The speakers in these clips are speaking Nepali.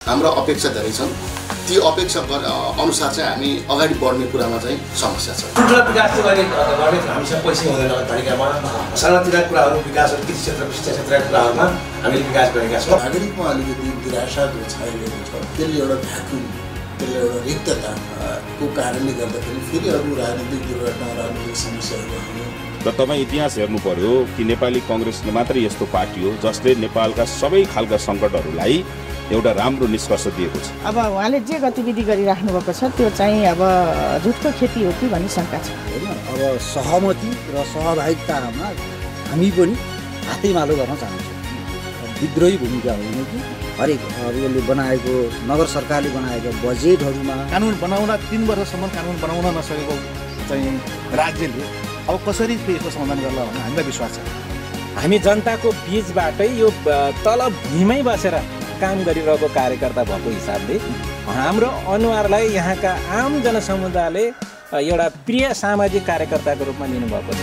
हाम्रो अपेक्षा धेरै छन्। ती अपेक्षा अनुसार चाहिँ हामी अगाडि बढ्ने कुरामा चाहिँ समस्या छ। ठुल्ठुला विकास चाहिँ गर्ने हामीसँग पैसा हुँदैन तरिकामा सानातिना कुराहरू विकासहरू कृषि क्षेत्र शिक्षा क्षेत्रका कुराहरूमा हामीले विकास गरेका छौँ। नागरिकमा अलिकति निराशाको छाइरहेको छ। त्यसले एउटा भ्याकुम, त्यसले एउटा रिक्तताको कारणले गर्दाखेरि फेरि अरू राजनीतिक दुर्घटना राजनीतिक समस्याहरू आउने। र तपाईँ इतिहास हेर्नु पर्यो कि नेपाली कङ्ग्रेस मात्रै यस्तो पार्टी हो जसले नेपालका सबै खालका सङ्कटहरूलाई एउटा राम्रो निष्कर्ष दिएको छ। अब उहाँले जे गतिविधि गरिराख्नु भएको छ त्यो चाहिँ अब झुटको खेती हो कि भन्ने शङ्का छ। होइन, अब सहमति र सहभागितामा हामी पनि हातैमालो गर्न चाहन्छौँ। विद्रोही भूमिका होइन कि हरेक अब यसले बनाएको नगर सरकारले बनाएको बजेटहरूमा कानुन बनाउन 3 वर्षसम्म कानुन बनाउन नसकेको चाहिँ राज्यले अब कसरी यसको समाधान गर्ला भन्ने हामीलाई विश्वास छ। हामी जनताको बीचबाटै यो तल भूमिमै बसेर काम गरिरहेको कार्यकर्ता भएको हिसाबले हाम्रो अनुहारलाई यहाँका आम जनसमुदायले एउटा प्रिय सामाजिक कार्यकर्ताको रूपमा लिनुभएको छ।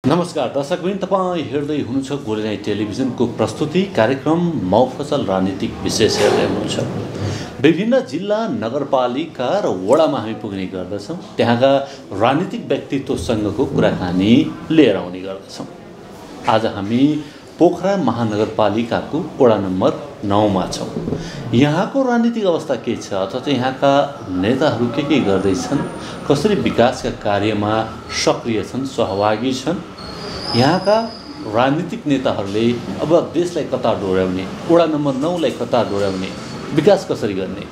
नमस्कार दर्शकवृन्द, तपाईँ हेर्दै हुनुहुन्छ गोलेनाई टेलिभिजनको प्रस्तुति कार्यक्रम मफसल राजनीतिक विशेष हेर्दै हुनुहुन्छ। विभिन्न जिल्ला नगरपालिका र वडामा हामी पुग्ने गर्दछौँ। त्यहाँका राजनीतिक व्यक्तित्वसँगको कुराकानी लिएर आउने गर्दछौँ। आज हामी पोखरा महानगरपालिकाको वडा नम्बर 9 मा छौँ। यहाँको राजनीतिक अवस्था के छ अथवा चाहिँ यहाँका नेताहरू के गर्दैछन्, कसरी विकासका कार्यमा सक्रिय छन्, सहभागी छन्, यहाँका राजनीतिक नेताहरूले अब देशलाई कता डोर्याउने, वडा नम्बर 9 लाई कता डोर्याउने, विकास कसरी गर्ने,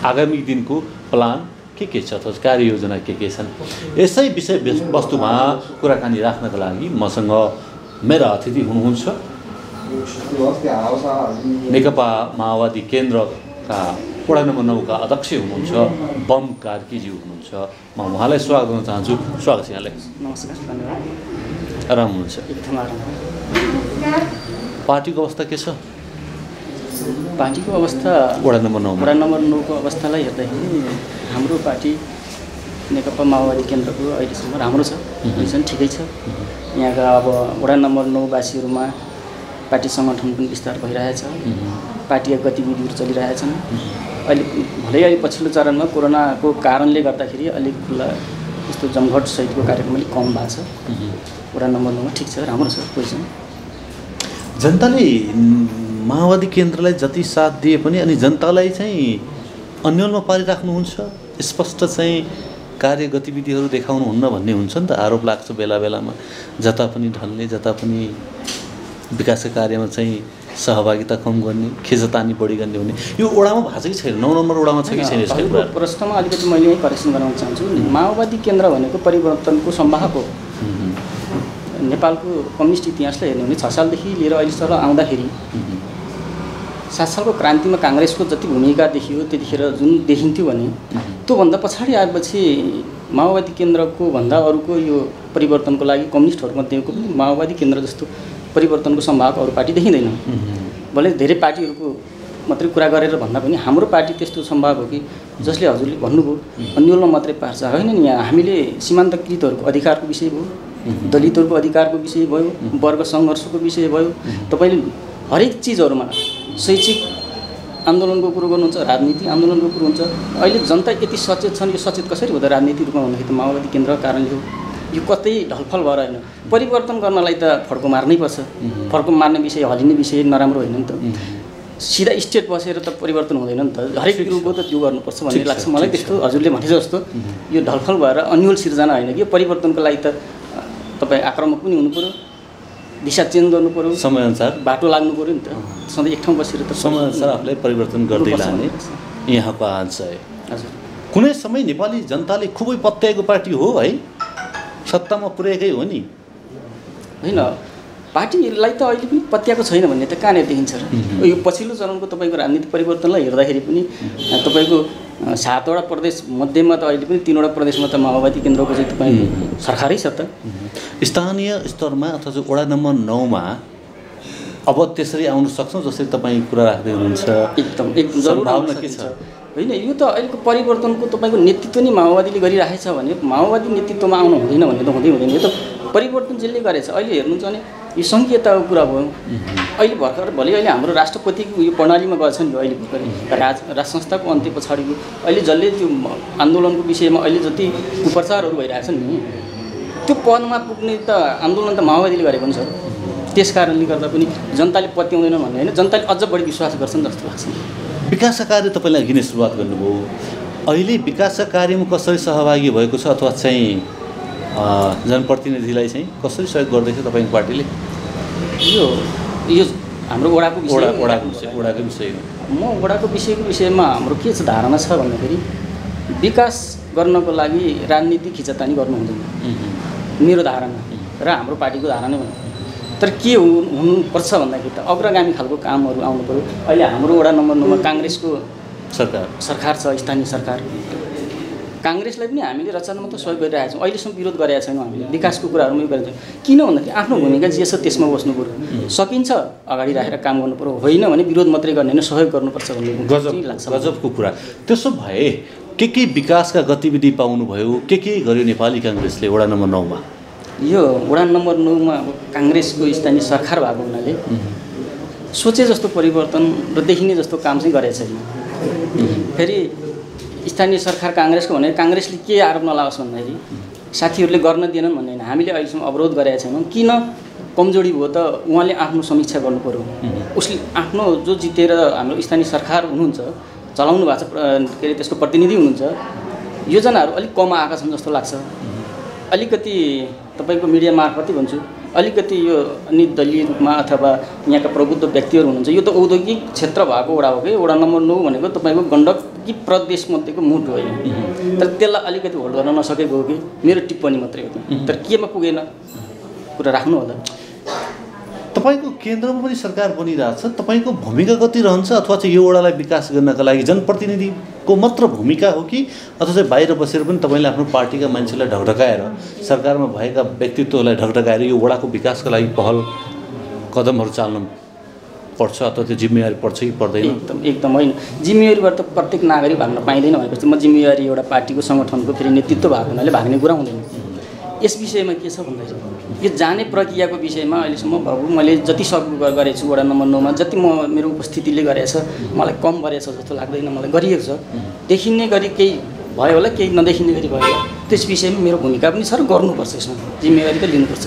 आगामी दिनको प्लान के छ अथवा कार्ययोजना के छन्, यसै विषय वस्तुमा कुराकानी राख्नका लागि मसँग मेरा अतिथि हुनुहुन्छ नेकपा माओवादी केन्द्रका वडा नम्बर 9 का अध्यक्ष हुनुहुन्छ बम कार्कीजी हुनुहुन्छ। म उहाँलाई स्वागत गर्न चाहन्छु। स्वागत छ यहाँलाई। नमस्कार, धन्यवाद। आराम हुनुहुन्छ? एकदम आराम। पार्टीको अवस्था के छ? पार्टीको अवस्था वडा नम्बर 9 को अवस्थालाई हेर्दाखेरि हाम्रो पार्टी नेकपा माओवादी केन्द्रको अहिलेसम्म राम्रो छ, पोजिसन ठिकै छ। यहाँका अब वडा नम्बर 9 वासीहरूमा पार्टी सङ्गठन पनि विस्तार भइरहेछ, पार्टीका गतिविधिहरू चलिरहेछन्। अहिले पछिल्लो चरणमा कोरोनाको कारणले गर्दाखेरि अलिक खुला यस्तो जमघट सहितको कार्यक्रम अलिक कम भएको छ। वडा नम्बर 9 ठिक छ, राम्रो छ पोजिसन। जनताले माओवादी केन्द्रलाई जति साथ दिए पनि अनि जनतालाई चाहिँ अन्यलमा पारिराख्नुहुन्छ, स्पष्ट चाहिँ कार्य गतिविधिहरू देखाउनुहुन्न भन्ने हुन्छ नि त, आरोप लाग्छ बेला बेलामा। जता पनि ढल्ने, जता पनि विकासका कार्यमा चाहिँ सहभागिता कम गर्ने, खेचतानी बढी गर्ने हुने यो वडामा भएको छ कि छैन? 9 नम्बर वडामा छ कि छैन? यसको प्रश्नमा अलिकति मैले यही करेक्सन गराउन चाहन्छु। माओवादी केन्द्र भनेको परिवर्तनको सम्वाहक हो। नेपालको कम्युनिस्ट इतिहासलाई हेर्ने भने 6 सालदेखि लिएर अहिलेसम्म आउँदाखेरि 7 सालको क्रान्तिमा काङ्ग्रेसको जति भूमिका देखियो त्यतिखेर जुन देखिन्थ्यो भने त्योभन्दा पछाडि आएपछि माओवादी केन्द्रको भन्दा अरूको यो परिवर्तनको लागि कम्युनिस्टहरूमध्येको पनि माओवादी केन्द्र जस्तो परिवर्तनको सम्भावक अरू पार्टी देखिँदैन। भले धेरै पार्टीहरूको मात्रै कुरा गरेर भन्दा पनि हाम्रो पार्टी त्यस्तो सम्भावक हो कि जसले हजुरले भन्नुभयो अन्यलमा मात्रै पार्छ होइन नि। यहाँ हामीले सीमान्तकृतहरूको अधिकारको विषय भयो, दलितहरूको अधिकारको विषय भयो, वर्ग सङ्घर्षको विषय भयो, तपाईँले हरेक चिजहरूमा शैक्षिक आन्दोलनको कुरो गर्नुहुन्छ, राजनीतिक आन्दोलनको कुरो हुन्छ। अहिले जनता यति सचेत छन्। यो सचेत कसरी हुँदा राजनीतिक रूपमा भन्दाखेरि त माओवादी केन्द्रको कारणले हो। यो कतै ढलफल भएर होइन, परिवर्तन गर्नलाई त फड्को मार्नै पर्छ। फड्को मार्ने विषय, हलिने विषय नराम्रो होइन नि त। सिधा स्टेट बसेर त परिवर्तन हुँदैन नि त। हरेक कुरोको त त्यो गर्नुपर्छ भन्ने लाग्छ मलाई। त्यस्तो हजुरले भने जस्तो यो ढलफल भएर अन्यल सिर्जना होइन कि, यो परिवर्तनको लागि त तपाईँ आक्रामक पनि हुनु पऱ्यो, दिशा चेन्ज गर्नु पऱ्यो, समयअनुसार बाटो लाग्नु पऱ्यो नि त। सधैँ एक ठाउँ बसेर त समयअनुसार आफूलाई परिवर्तन गर्दै लाने यहाँको आश है। हजुर, कुनै समय नेपाली जनताले खुबै पत्याएको पार्टी हो है, सत्तामा पुर्याएकै हो नि होइन? पार्टीलाई त अहिले पनि पत्याएको छैन भन्ने त कहाँनिर देखिन्छ र? यो पछिल्लो चरणको तपाईँको राजनीतिक परिवर्तनलाई हेर्दाखेरि पनि तपाईँको 7वटा प्रदेश मध्येमा त अहिले पनि 3वटा प्रदेशमा त माओवादी केन्द्रको चाहिँ तपाईँको सरकारै छ त। स्थानीय स्तरमा अथवा वडा नम्बर 9 मा अब त्यसरी आउन सक्छौँ जसरी तपाईँ कुरा राख्दै हुनुहुन्छ? एकदम सम्भावना के छ होइन? यो त अहिलेको परिवर्तनको तपाईँको नेतृत्व नै माओवादीले गरिराखेछ भने माओवादी नेतृत्वमा आउनु हुँदैन भन्ने त हुँदैन। यो त परिवर्तन जसले गरेछ। अहिले हेर्नुहुन्छ भने यो सङ्घीयताको कुरा भयो। अहिले भर्खर अहिले हाम्रो राष्ट्रपतिको यो प्रणालीमा गएछ नि अहिले भर्खरै राज संस्थाको अन्त्य पछाडिको अहिले जसले त्यो आन्दोलनको विषयमा अहिले जति कुप्रचारहरू भइरहेछ नि त्यो पदमा पुग्ने त आन्दोलन त माओवादीले गरेको नि छ। त्यस कारणले गर्दा पनि जनताले पत्याउँदैन भन्ने होइन, जनताले अझ बढी विश्वास गर्छन् जस्तो लाग्छ। विकासका कार्य तपाईँले अघि नै सुरुवात गर्नुभयो, अहिले विकासका कार्यमा कसरी सहभागी भएको छ अथवा चाहिँ जनप्रतिनिधिलाई चाहिँ कसरी सहयोग गर्दैछ तपाईँको पार्टीले? यो हाम्रो वडाको विषय म वडाको विषयमा हाम्रो के छ धारणा छ भन्दाखेरि विकास गर्नको लागि राजनीतिक खिचातानी गर्नु हुँदैन मेरो धारणा र हाम्रो पार्टीको धारणा हो। तर के हुनुपर्छ भन्दाखेरि त अग्रगामी खालको कामहरू आउनु पऱ्यो। अहिले हाम्रो वडा नम्बर 9 मा काङ्ग्रेसको सरकार छ, स्थानीय सरकार। काङ्ग्रेसलाई पनि हामीले रचनात्मक सहयोग गरिरहेका छौँ, अहिलेसम्म विरोध गरेका छैनौँ। हामीले विकासको कुराहरूमा गरेका छौँ। किन भन्दाखेरि आफ्नो भूमिका जे छ त्यसमा बस्नु पऱ्यो, सकिन्छ अगाडि राखेर काम गर्नु पऱ्यो, होइन भने विरोध मात्रै गर्ने होइन सहयोग गर्नुपर्छ भन्ने लाग्छ। गजबको कुरा। त्यसो भए के विकासका गतिविधि पाउनुभयो, के गर्यो नेपाली काङ्ग्रेसले वडा नम्बर 9 मा? यो वडा नम्बर 9 मा काङ्ग्रेसको स्थानीय सरकार भएको हुनाले सोचे जस्तो परिवर्तन र देखिने जस्तो काम चाहिँ गरेको छैन। फेरि स्थानीय सरकार काङ्ग्रेसको भने काङ्ग्रेसले के आरोप नलाओस् भन्दाखेरि साथीहरूले गर्न दिएनन् भन्दैन, हामीले अहिलेसम्म अवरोध गरेका छैनौँ। किन कमजोरी भयो त उहाँले आफ्नो समीक्षा गर्नु पऱ्यो। उसले आफ्नो जो जितेर हाम्रो स्थानीय सरकार हुनुहुन्छ चलाउनु भएको छ, के अरे त्यसको प्रतिनिधि हुनुहुन्छ, योजनाहरू अलिक कम आएका छन् जस्तो लाग्छ। अलिकति तपाईँको मिडिया मार्फतै भन्छु, अलिकति यो निर्दलीय रूपमा अथवा यहाँका प्रबुद्ध व्यक्तिहरू हुनुहुन्छ, यो त औद्योगिक क्षेत्र भएको वडा हो कि वडा नम्बर 9 भनेको तपाईँको गण्डकी प्रदेश मध्येको मुठ हो। तर त्यसलाई अलिकति होल्ड गर्न नसकेको हो कि मेरो टिप्पणी मात्रै हो। तर केमा पुगेन कुरा राख्नु होला। तपाईँको केन्द्रमा पनि सरकार बनिरहेछ, तपाईँको भूमिका कति रहन्छ अथवा चाहिँ यो वडालाई विकास गर्नका लागि जनप्रतिनिधिको मात्र भूमिका हो कि अथवा चाहिँ बाहिर बसेर पनि तपाईँले आफ्नो पार्टीका मान्छेलाई ढकढकाएर सरकारमा भएका व्यक्तित्वलाई ढकढकाएर यो वडाको विकासका लागि पहल कदमहरू चाल्नु पर्छ अथवा त्यो जिम्मेवारी पर्छ कि पर्दैन? एकदम होइन। जिम्मेवारीबाट त प्रत्येक नागरिक भाग्न पाइँदैन भनेपछि म जिम्मेवारी एउटा पार्टीको सङ्गठनको फेरि नेतृत्व भएको हुनाले भाग्ने कुरा हुँदैन। यस विषयमा के छ भन्दाखेरि यो जाने प्रक्रियाको विषयमा अहिलेसम्म मैले जति सक्दो गरेको छु वडा नम्बर 9 मा, जति मेरो उपस्थितिले गरेछ मलाई कम गरेछ जस्तो लाग्दैन, मलाई गरिएको छ। देखिने गरी केही भयो होला, केही नदेखिने गरी भयो होला, त्यस विषयमा मेरो भूमिका पनि छ र गर्नुपर्छ। यसमा जिम्मेवारी त लिनुपर्छ।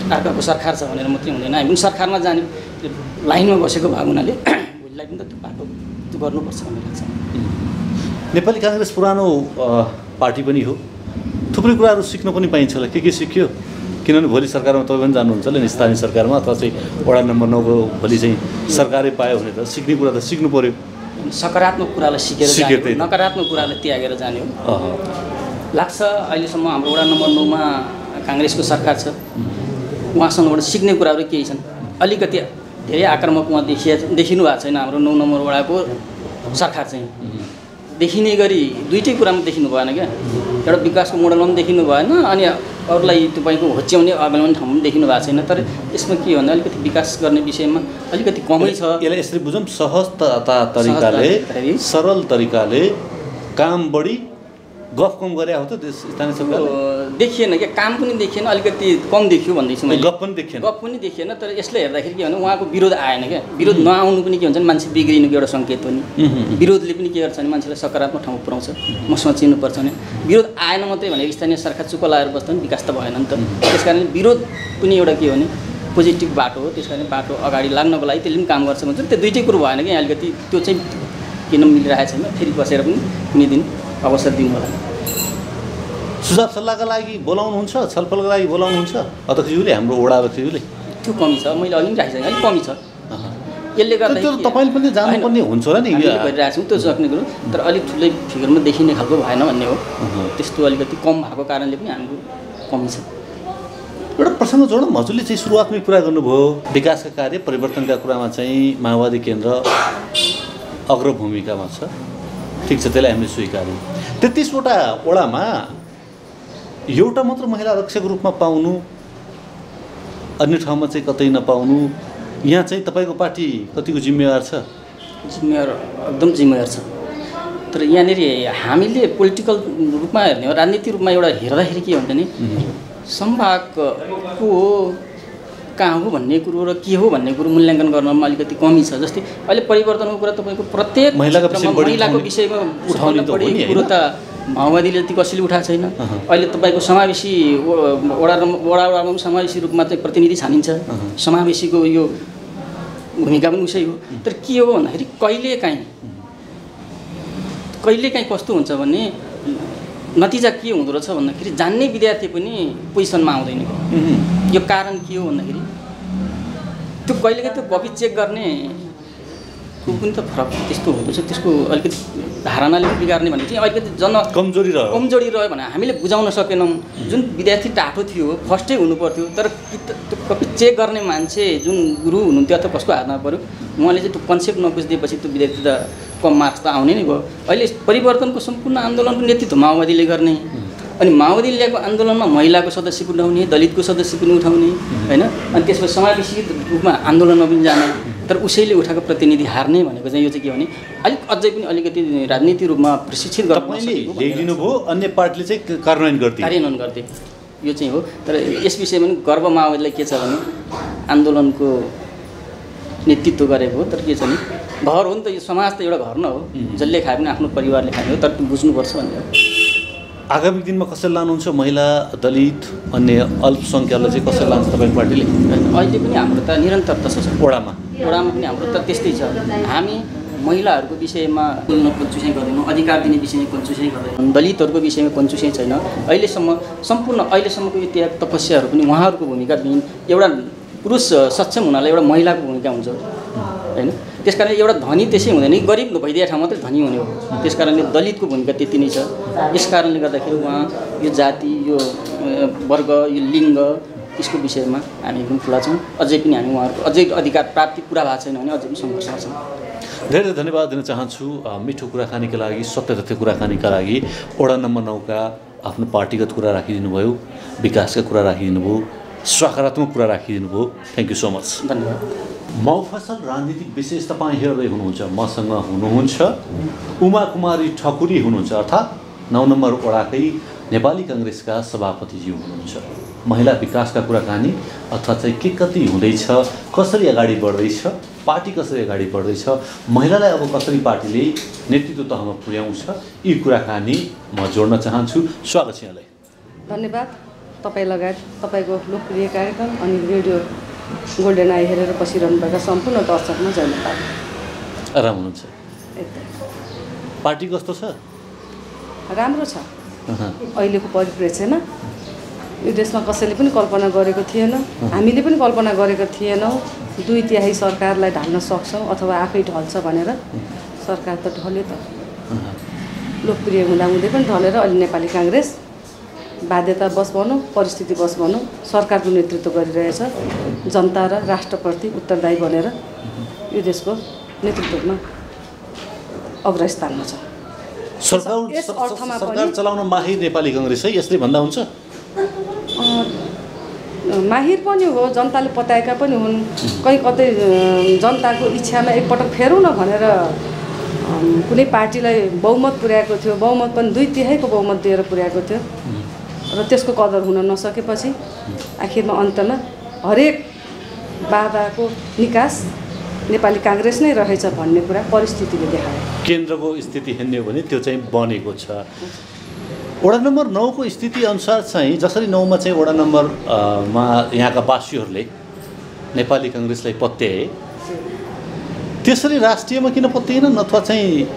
अर्काको सरकार छ भनेर मात्रै हुँदैन, हामी पनि सरकारमा जाने लाइनमा बसेको भएको हुनाले भोलिलाई पनि त त्यो बाटो त्यो गर्नुपर्छ भन्ने लाग्छ। नेपाली काङ्ग्रेस पुरानो पार्टी पनि हो, थुप्रै कुराहरू सिक्न पनि पाइन्छ होला। के सिक्यो? किनभने भोलि सरकारमा तपाईँ पनि जानुहुन्छ होला नि, स्थानीय सरकारमा अथवा चाहिँ वडा नम्बर 9 को भोलि चाहिँ सरकारै पायो भने त सिक्ने कुरा त सिक्नु पऱ्यो। सकारात्मक कुरालाई सिकेर नकारात्मक कुरालाई त्यागेर जाने हो लाग्छ। अहिलेसम्म हाम्रो वडा नम्बर 9 मा काङ्ग्रेसको सरकार छ, उहाँसँगबाट सिक्ने कुराहरू केही छन्। अलिकति धेरै आक्रामक उहाँ देखिनु भएको छैन। हाम्रो 9 नम्बर वडाको सरकार चाहिँ देखिने गरी दुईटै कुरामा देखिनु भएन क्या। एउटा विकासको मोडलमा पनि देखिनु भएन, अनि अरूलाई तपाईँको होच्याउने अगाउने ठाउँमा पनि देखिनु भएको छैन। तर यसमा के भन्दा अलिकति विकास गर्ने विषयमा अलिकति कमै छ। यसलाई यसरी बुझौँ, सहजता तरिकाले सरल तरिकाले काम बढी गफ कम गरे हो त स्थानीय सरकारले? देखिएन क्या, काम पनि देखिएन, अलिकति कम देखियो भन्दैछु मैले। गफ पनि देखिएन। तर यसले हेर्दाखेरि के भने उहाँको विरोध आएन क्या। विरोध नआउनु पनि के हुन्छ भने मान्छे बिग्रिनुको एउटा सङ्केत पनि। विरोधले पनि के गर्छ भने मान्छेलाई सकारात्मक ठाउँमा पुऱ्याउँछ। म सोचिनुपर्छ भने विरोध आएन मात्रै भनेको स्थानीय सरकार चुप लगाएर बस्दा पनि विकास त भएन नि त। त्यस कारण विरोध पनि एउटा के हो भने पोजिटिभ बाटो हो। त्यस कारण बाटो अगाडि लाग्नको लागि त्यसले पनि काम गर्छ भन्छ। त्यो दुइटै कुरो भएन कि अलिकति त्यो चाहिँ किन मिलिरहेको छैन। फेरि बसेर पनि कुनै दिन अवसर दिनु होला। सुझाव सल्लाहका लागि बोलाउनुहुन्छ, छलफलका लागि बोलाउनुहुन्छ अध्यक्षज्यूले, हाम्रो वडा अध्यक्षज्यूले? त्यो कमी छ, मैले अघि पनि राखेको छु, अलिक कमी छ। यसले गर्दा तपाईँले पनि जानुपर्ने हुन्छ होला नि। गरिरहेको छौँ त्यो सक्ने कुरो, तर अलिक ठुलै फिगरमा देखिने खालको भएन भन्ने हो। त्यस्तो अलिकति कम भएको कारणले पनि हाम्रो कमी छ। एउटा प्रसङ्ग जोडौँ। हजुरले चाहिँ सुरुवातमै कुरा गर्नुभयो विकासका कार्य परिवर्तनका कुरामा चाहिँ माओवादी केन्द्र अग्रभूमिकामा छ। ठिक छ, त्यसलाई हामीले स्वीकार्यौँ। 33वटा वडामा एउटा मात्र महिला अध्यक्षको रूपमा पाउनु, अन्य ठाउँमा चाहिँ कतै नपाउनु, यहाँ चाहिँ तपाईँको पार्टी कतिको जिम्मेवार छ? जिम्मेवार, एकदम जिम्मेवार छ। तर यहाँनिर हामीले पोलिटिकल रूपमा हेर्ने हो, राजनीतिक रूपमा एउटा हेर्दाखेरि के हुन्छ नि, संभागको कहाँ हो भन्ने कुरो र के हो भन्ने कुरो मूल्याङ्कन गर्नमा अलिकति कमी छ। जस्तै अहिले परिवर्तनको कुरा तपाईँको प्रत्येक महिलाको विषयमा उठाउने कुरो त माओवादीले त्यति कसैले उठाएको छैन। अहिले तपाईँको समावेशी वडामा समावेशी रूपमा चाहिँ प्रतिनिधि छानिन्छ, समावेशीको यो भूमिका पनि उसै हो। तर के हो भन्दाखेरि कहिलेकाहीँ कस्तो हुन्छ भने नतिजा के हुँदो रहेछ भन्दाखेरि जान्ने विद्यार्थी पनि पोजिसनमा आउँदैन। यो कारण के हो भन्दाखेरि त्यो कहिलेकाहीँ त्यो कपी चेक गर्ने पनि त फरक त्यस्तो हुँदो रहेछ। त्यसको अलिकति धारणाले पनि बिगार्ने भने चाहिँ अलिकति कमजोरी रह्यो भने हामीले बुझाउन सकेनौँ। जुन विद्यार्थी टाठो थियो फर्स्टै हुनुपर्थ्यो, तर त्यो कपी चेक गर्ने मान्छे जुन गुरु हुनुहुन्थ्यो अथवा कसको हातमा पऱ्यो उहाँले चाहिँ त्यो कन्सेप्ट नबुझिदिएपछि त्यो विद्यार्थी त कम मार्क्स त आउने नै भयो। अहिले परिवर्तनको सम्पूर्ण आन्दोलनको नेतृत्व माओवादीले गर्ने, अनि माओवादीले ल्याएको आन्दोलनमा महिलाको सदस्य पनि उठाउने, दलितको सदस्य पनि उठाउने होइन, अनि त्यसपछि समावेशी रूपमा आन्दोलनमा पनि जाने। तर उसैले उठाएको प्रतिनिधि हार्ने भनेको चाहिँ यो चाहिँ के भने अझै पनि अलिकति राजनीतिक रूपमा प्रशिक्षित ल्याइदिनु भयो, अन्य पार्टीले चाहिँ कार्यान्वयन गर्थे यो चाहिँ हो। तर यस विषयमा पनि गर्व माओवादीलाई के छ भने आन्दोलनको नेतृत्व गरेको हो। तर के छ भने घर हो नि त, यो समाज त एउटा घर न हो, जसले खाए पनि आफ्नो परिवारले खाने हो। तर बुझ्नुपर्छ भनेर आगामी दिनमा कसरी लानुहुन्छ? महिला, दलित, अन्य अल्पसङ्ख्यालाई चाहिँ कसरी लान्छ तपाईँको पार्टीले? अहिले पनि हाम्रो त निरन्तरता छ वडामा पनि हाम्रो त त्यस्तै छ। हामी महिलाहरूको विषयमा कन्चुसाइ गर्दैनौँ, अधिकार दिने विषयमा कन्चुसाइ गर्दैनौँ, दलितहरूको विषयमा कन्चुसाइ छैन। अहिलेसम्मको यो त्याग तपस्याहरू पनि उहाँहरूको भूमिका बिन एउटा पुरुष सक्षम हुनाले एउटा महिलाको भूमिका हुन्छ होइन। त्यस कारणले एउटा धनी त्यसै हुँदैन, गरिब भइदिए ठाउँ मात्रै धनी हुने हो। त्यस कारणले दलितको भूमिका त्यति नै छ। यस कारणले गर्दाखेरि उहाँ यो जाति, यो वर्ग, यो लिङ्ग यसको विषयमा हामी पनि ठुला छौँ। अझै पनि हामी उहाँहरूको अझै अधिकार प्राप्ति पुरा भएको छैन भने अझै पनि सङ्घर्षमा छौँ। धेरै धन्यवाद दिन चाहन्छु मिठो कुराकानीका लागि, सत्य तथ्य कुराकानीका लागि। वडा नम्बर 9 का आफ्नो पार्टीगत कुरा राखिदिनु भयो, विकासका कुरा राखिदिनु भयो, सकारात्मक कुरा राखिदिनु भयो। Thank you so much. धन्यवाद। मौफसल राजनीतिक विशेष तपाईँ हेर्दै हुनुहुन्छ, मसँग हुनुहुन्छ उमा कुमारी ठकुरी हुनुहुन्छ, अर्थात् 9 नम्बर वडाकै नेपाली काङ्ग्रेसका सभापतिज्यू हुनुहुन्छ। महिला विकासका कुराकानी अथवा चाहिँ के कति हुँदैछ, कसरी अगाडि बढ्दैछ, पार्टी कसरी अगाडि बढ्दैछ, महिलालाई अब कसरी पार्टीले नेतृत्व तहमा पुर्याउँछ, यी कुराकानी म जोड्न चाहन्छु। स्वागत छ यहाँलाई। धन्यवाद। तपाईँ लगायत तपाईँको लोकप्रिय कार्यक्रम अनि रेडियो गोल्डन आई हेरेर बसिरहनुभएका सम्पूर्ण दर्शकमा जय नेपाल। आराम हुनुहुन्छ? पार्टी कस्तो छ? राम्रो छ। अहिलेको परिप्रेक्ष्यमा यो देशमा कसैले पनि कल्पना गरेको थिएन, हामीले पनि कल्पना गरेको थिएनौँ 2/3 सरकारलाई ढाल्न सक्छौँ अथवा आफै ढल्छ भनेर। सरकार त ढल्यो त, लोकप्रिय हुँदाहुँदै पनि ढलेर अहिले नेपाली काङ्ग्रेस बाध्यतावश भनौँ, परिस्थितिवश भनौँ, सरकारको नेतृत्व गरिरहेछ। जनता र राष्ट्रप्रति उत्तरदायी बनेर यो देशको नेतृत्वमा अग्रस्थानमा छ। सरकार चलाउन माहिर नेपाली काङ्ग्रेस है, यसले भन्दा हुन्छ? माहिर पनि हो, जनताले पत्याएका पनि हुन्। कहीँ कतै जनताको इच्छामा एकपटक फेरौँ न भनेर कुनै पार्टीलाई बहुमत पुर्याएको थियो, बहुमत पनि 2/3 बहुमत दिएर पुर्याएको थियो र त्यसको कदर हुन नसकेपछि आखिरमा अन्तमा हरेक बाधाको निकास नेपाली काङ्ग्रेस नै रहेछ भन्ने कुरा परिस्थितिले देखायो। केन्द्रको स्थिति हेर्ने हो भने त्यो चाहिँ बनेको छ। वडा नम्बर 9 को स्थिति अनुसार चाहिँ जसरी 9 मा चाहिँ वडा नम्बर मा यहाँका वासीहरूले नेपाली काङ्ग्रेसलाई पत्याए, त्यसरी राष्ट्रियमा किन पत्याएनन् अथवा चाहिँ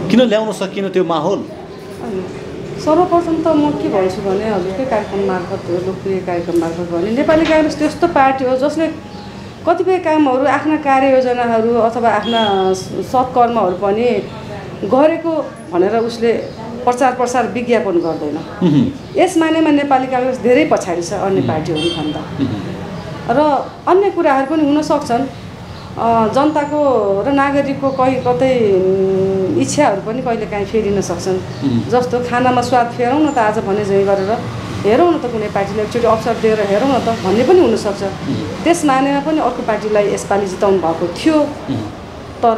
किन ल्याउन सकिएन त्यो माहौल? सर्वप्रथम त म के भन्छु भने हजुरकै कार्यक्रम मार्फत, लोकप्रिय कार्यक्रम मार्फत भने नेपाली काङ्ग्रेस त्यस्तो पार्टी हो जसले कतिपय कामहरू, आफ्ना कार्ययोजनाहरू अथवा आफ्ना सत्कर्महरू पनि गरेको भनेर उसले प्रचार विज्ञापन गर्दैन। यस मानेमा नेपाली काङ्ग्रेस धेरै पछाडि छ अन्य पार्टीहरू भन्दा। र अन्य कुराहरू पनि हुन सक्छन्, जनताको र नागरिकको कतै इच्छाहरू पनि कहिलेकाहीँ फेरिन सक्छन्। जस्तो खानामा स्वाद फेरौँ न त आज भने जै गरेर हेरौँ न त, कुनै पार्टीलाई एकचोटि अवसर दिएर हेरौँ न त भन्ने पनि हुनसक्छ। त्यस मानेमा पनि अर्को पार्टीलाई यसपालि जिताउनु भएको थियो, तर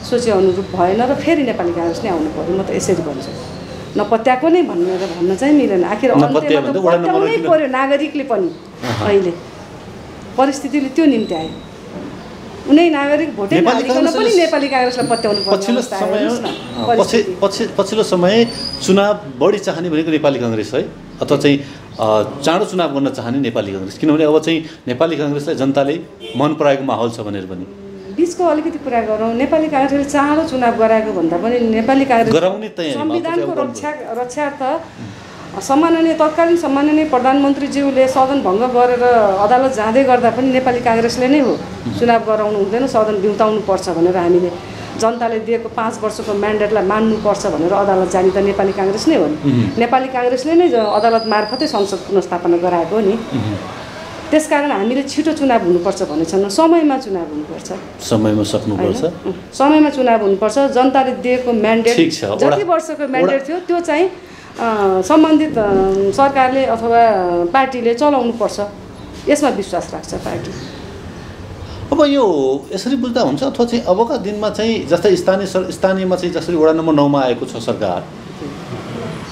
सोचे अनुरूप भएन र फेरि नेपाली काङ्ग्रेस नै आउनु पर्यो। म त यसरी भन्छु, नपत्याएको नै भनेर भन्न चाहिँ मिलेन। आखिर अन्त्यमा त पत्याउनै पर्यो नागरिकले पनि। अहिले परिस्थितिले त्यो निम्ति आयो। कुनै नागरिक भोटै नहालिकन पनि नेपाली काङ्ग्रेसलाई पत्याउनु पर्छ। पछिल्लो समय चुनाव बढी चाहने भनेको नेपाली काङ्ग्रेस है, अथवा चाहिँ चाँडो चुनाव गर्न चाहने नेपाली काङ्ग्रेस, किनभने अब चाहिँ नेपाली काङ्ग्रेसलाई जनताले मन पराएको माहौल छ भनेर पनि बिचको अलिकति कुरा गरौँ। नेपाली काङ्ग्रेसले चाँडो चुनाव गराएको भन्दा पनि नेपाली काङ्ग्रेस संविधानको रक्षार्थ तत्कालीन सम्माननीय प्रधानमन्त्रीज्यूले सदन भङ्ग गरेर अदालत जाँदै गर्दा पनि नेपाली काङ्ग्रेसले नै हो चुनाव गराउनु हुँदैन, सदन बिउताउनु पर्छ भनेर हामीले जनताले दिएको 5 वर्षको म्यान्डेटलाई मान्नुपर्छ भनेर अदालत जाने त नेपाली काङ्ग्रेस नै हो नि। नेपाली काङ्ग्रेसले नै अदालत मार्फतै संसद पुनर्स्थापना गराएको हो नि। त्यसकारण हामीले छिटो चुनाव हुनुपर्छ भन्ने छैन, समयमा चुनाव हुनुपर्छ, समयमा सक्नुपर्छ, समयमा चुनाव हुनुपर्छ। जनताले दिएको म्यान्डेट जति वर्षको म्यान्डेट थियो त्यो चाहिँ सम्बन्धित सरकारले अथवा पार्टीले चलाउनुपर्छ, यसमा विश्वास राख्छ पार्टी। अब यो यसरी बुझ्दा हुन्छ अथवा चाहिँ अबका दिनमा चाहिँ जस्तै स्थानीयमा चाहिँ जसरी वडा नम्बर 9 मा आएको छ सरकार,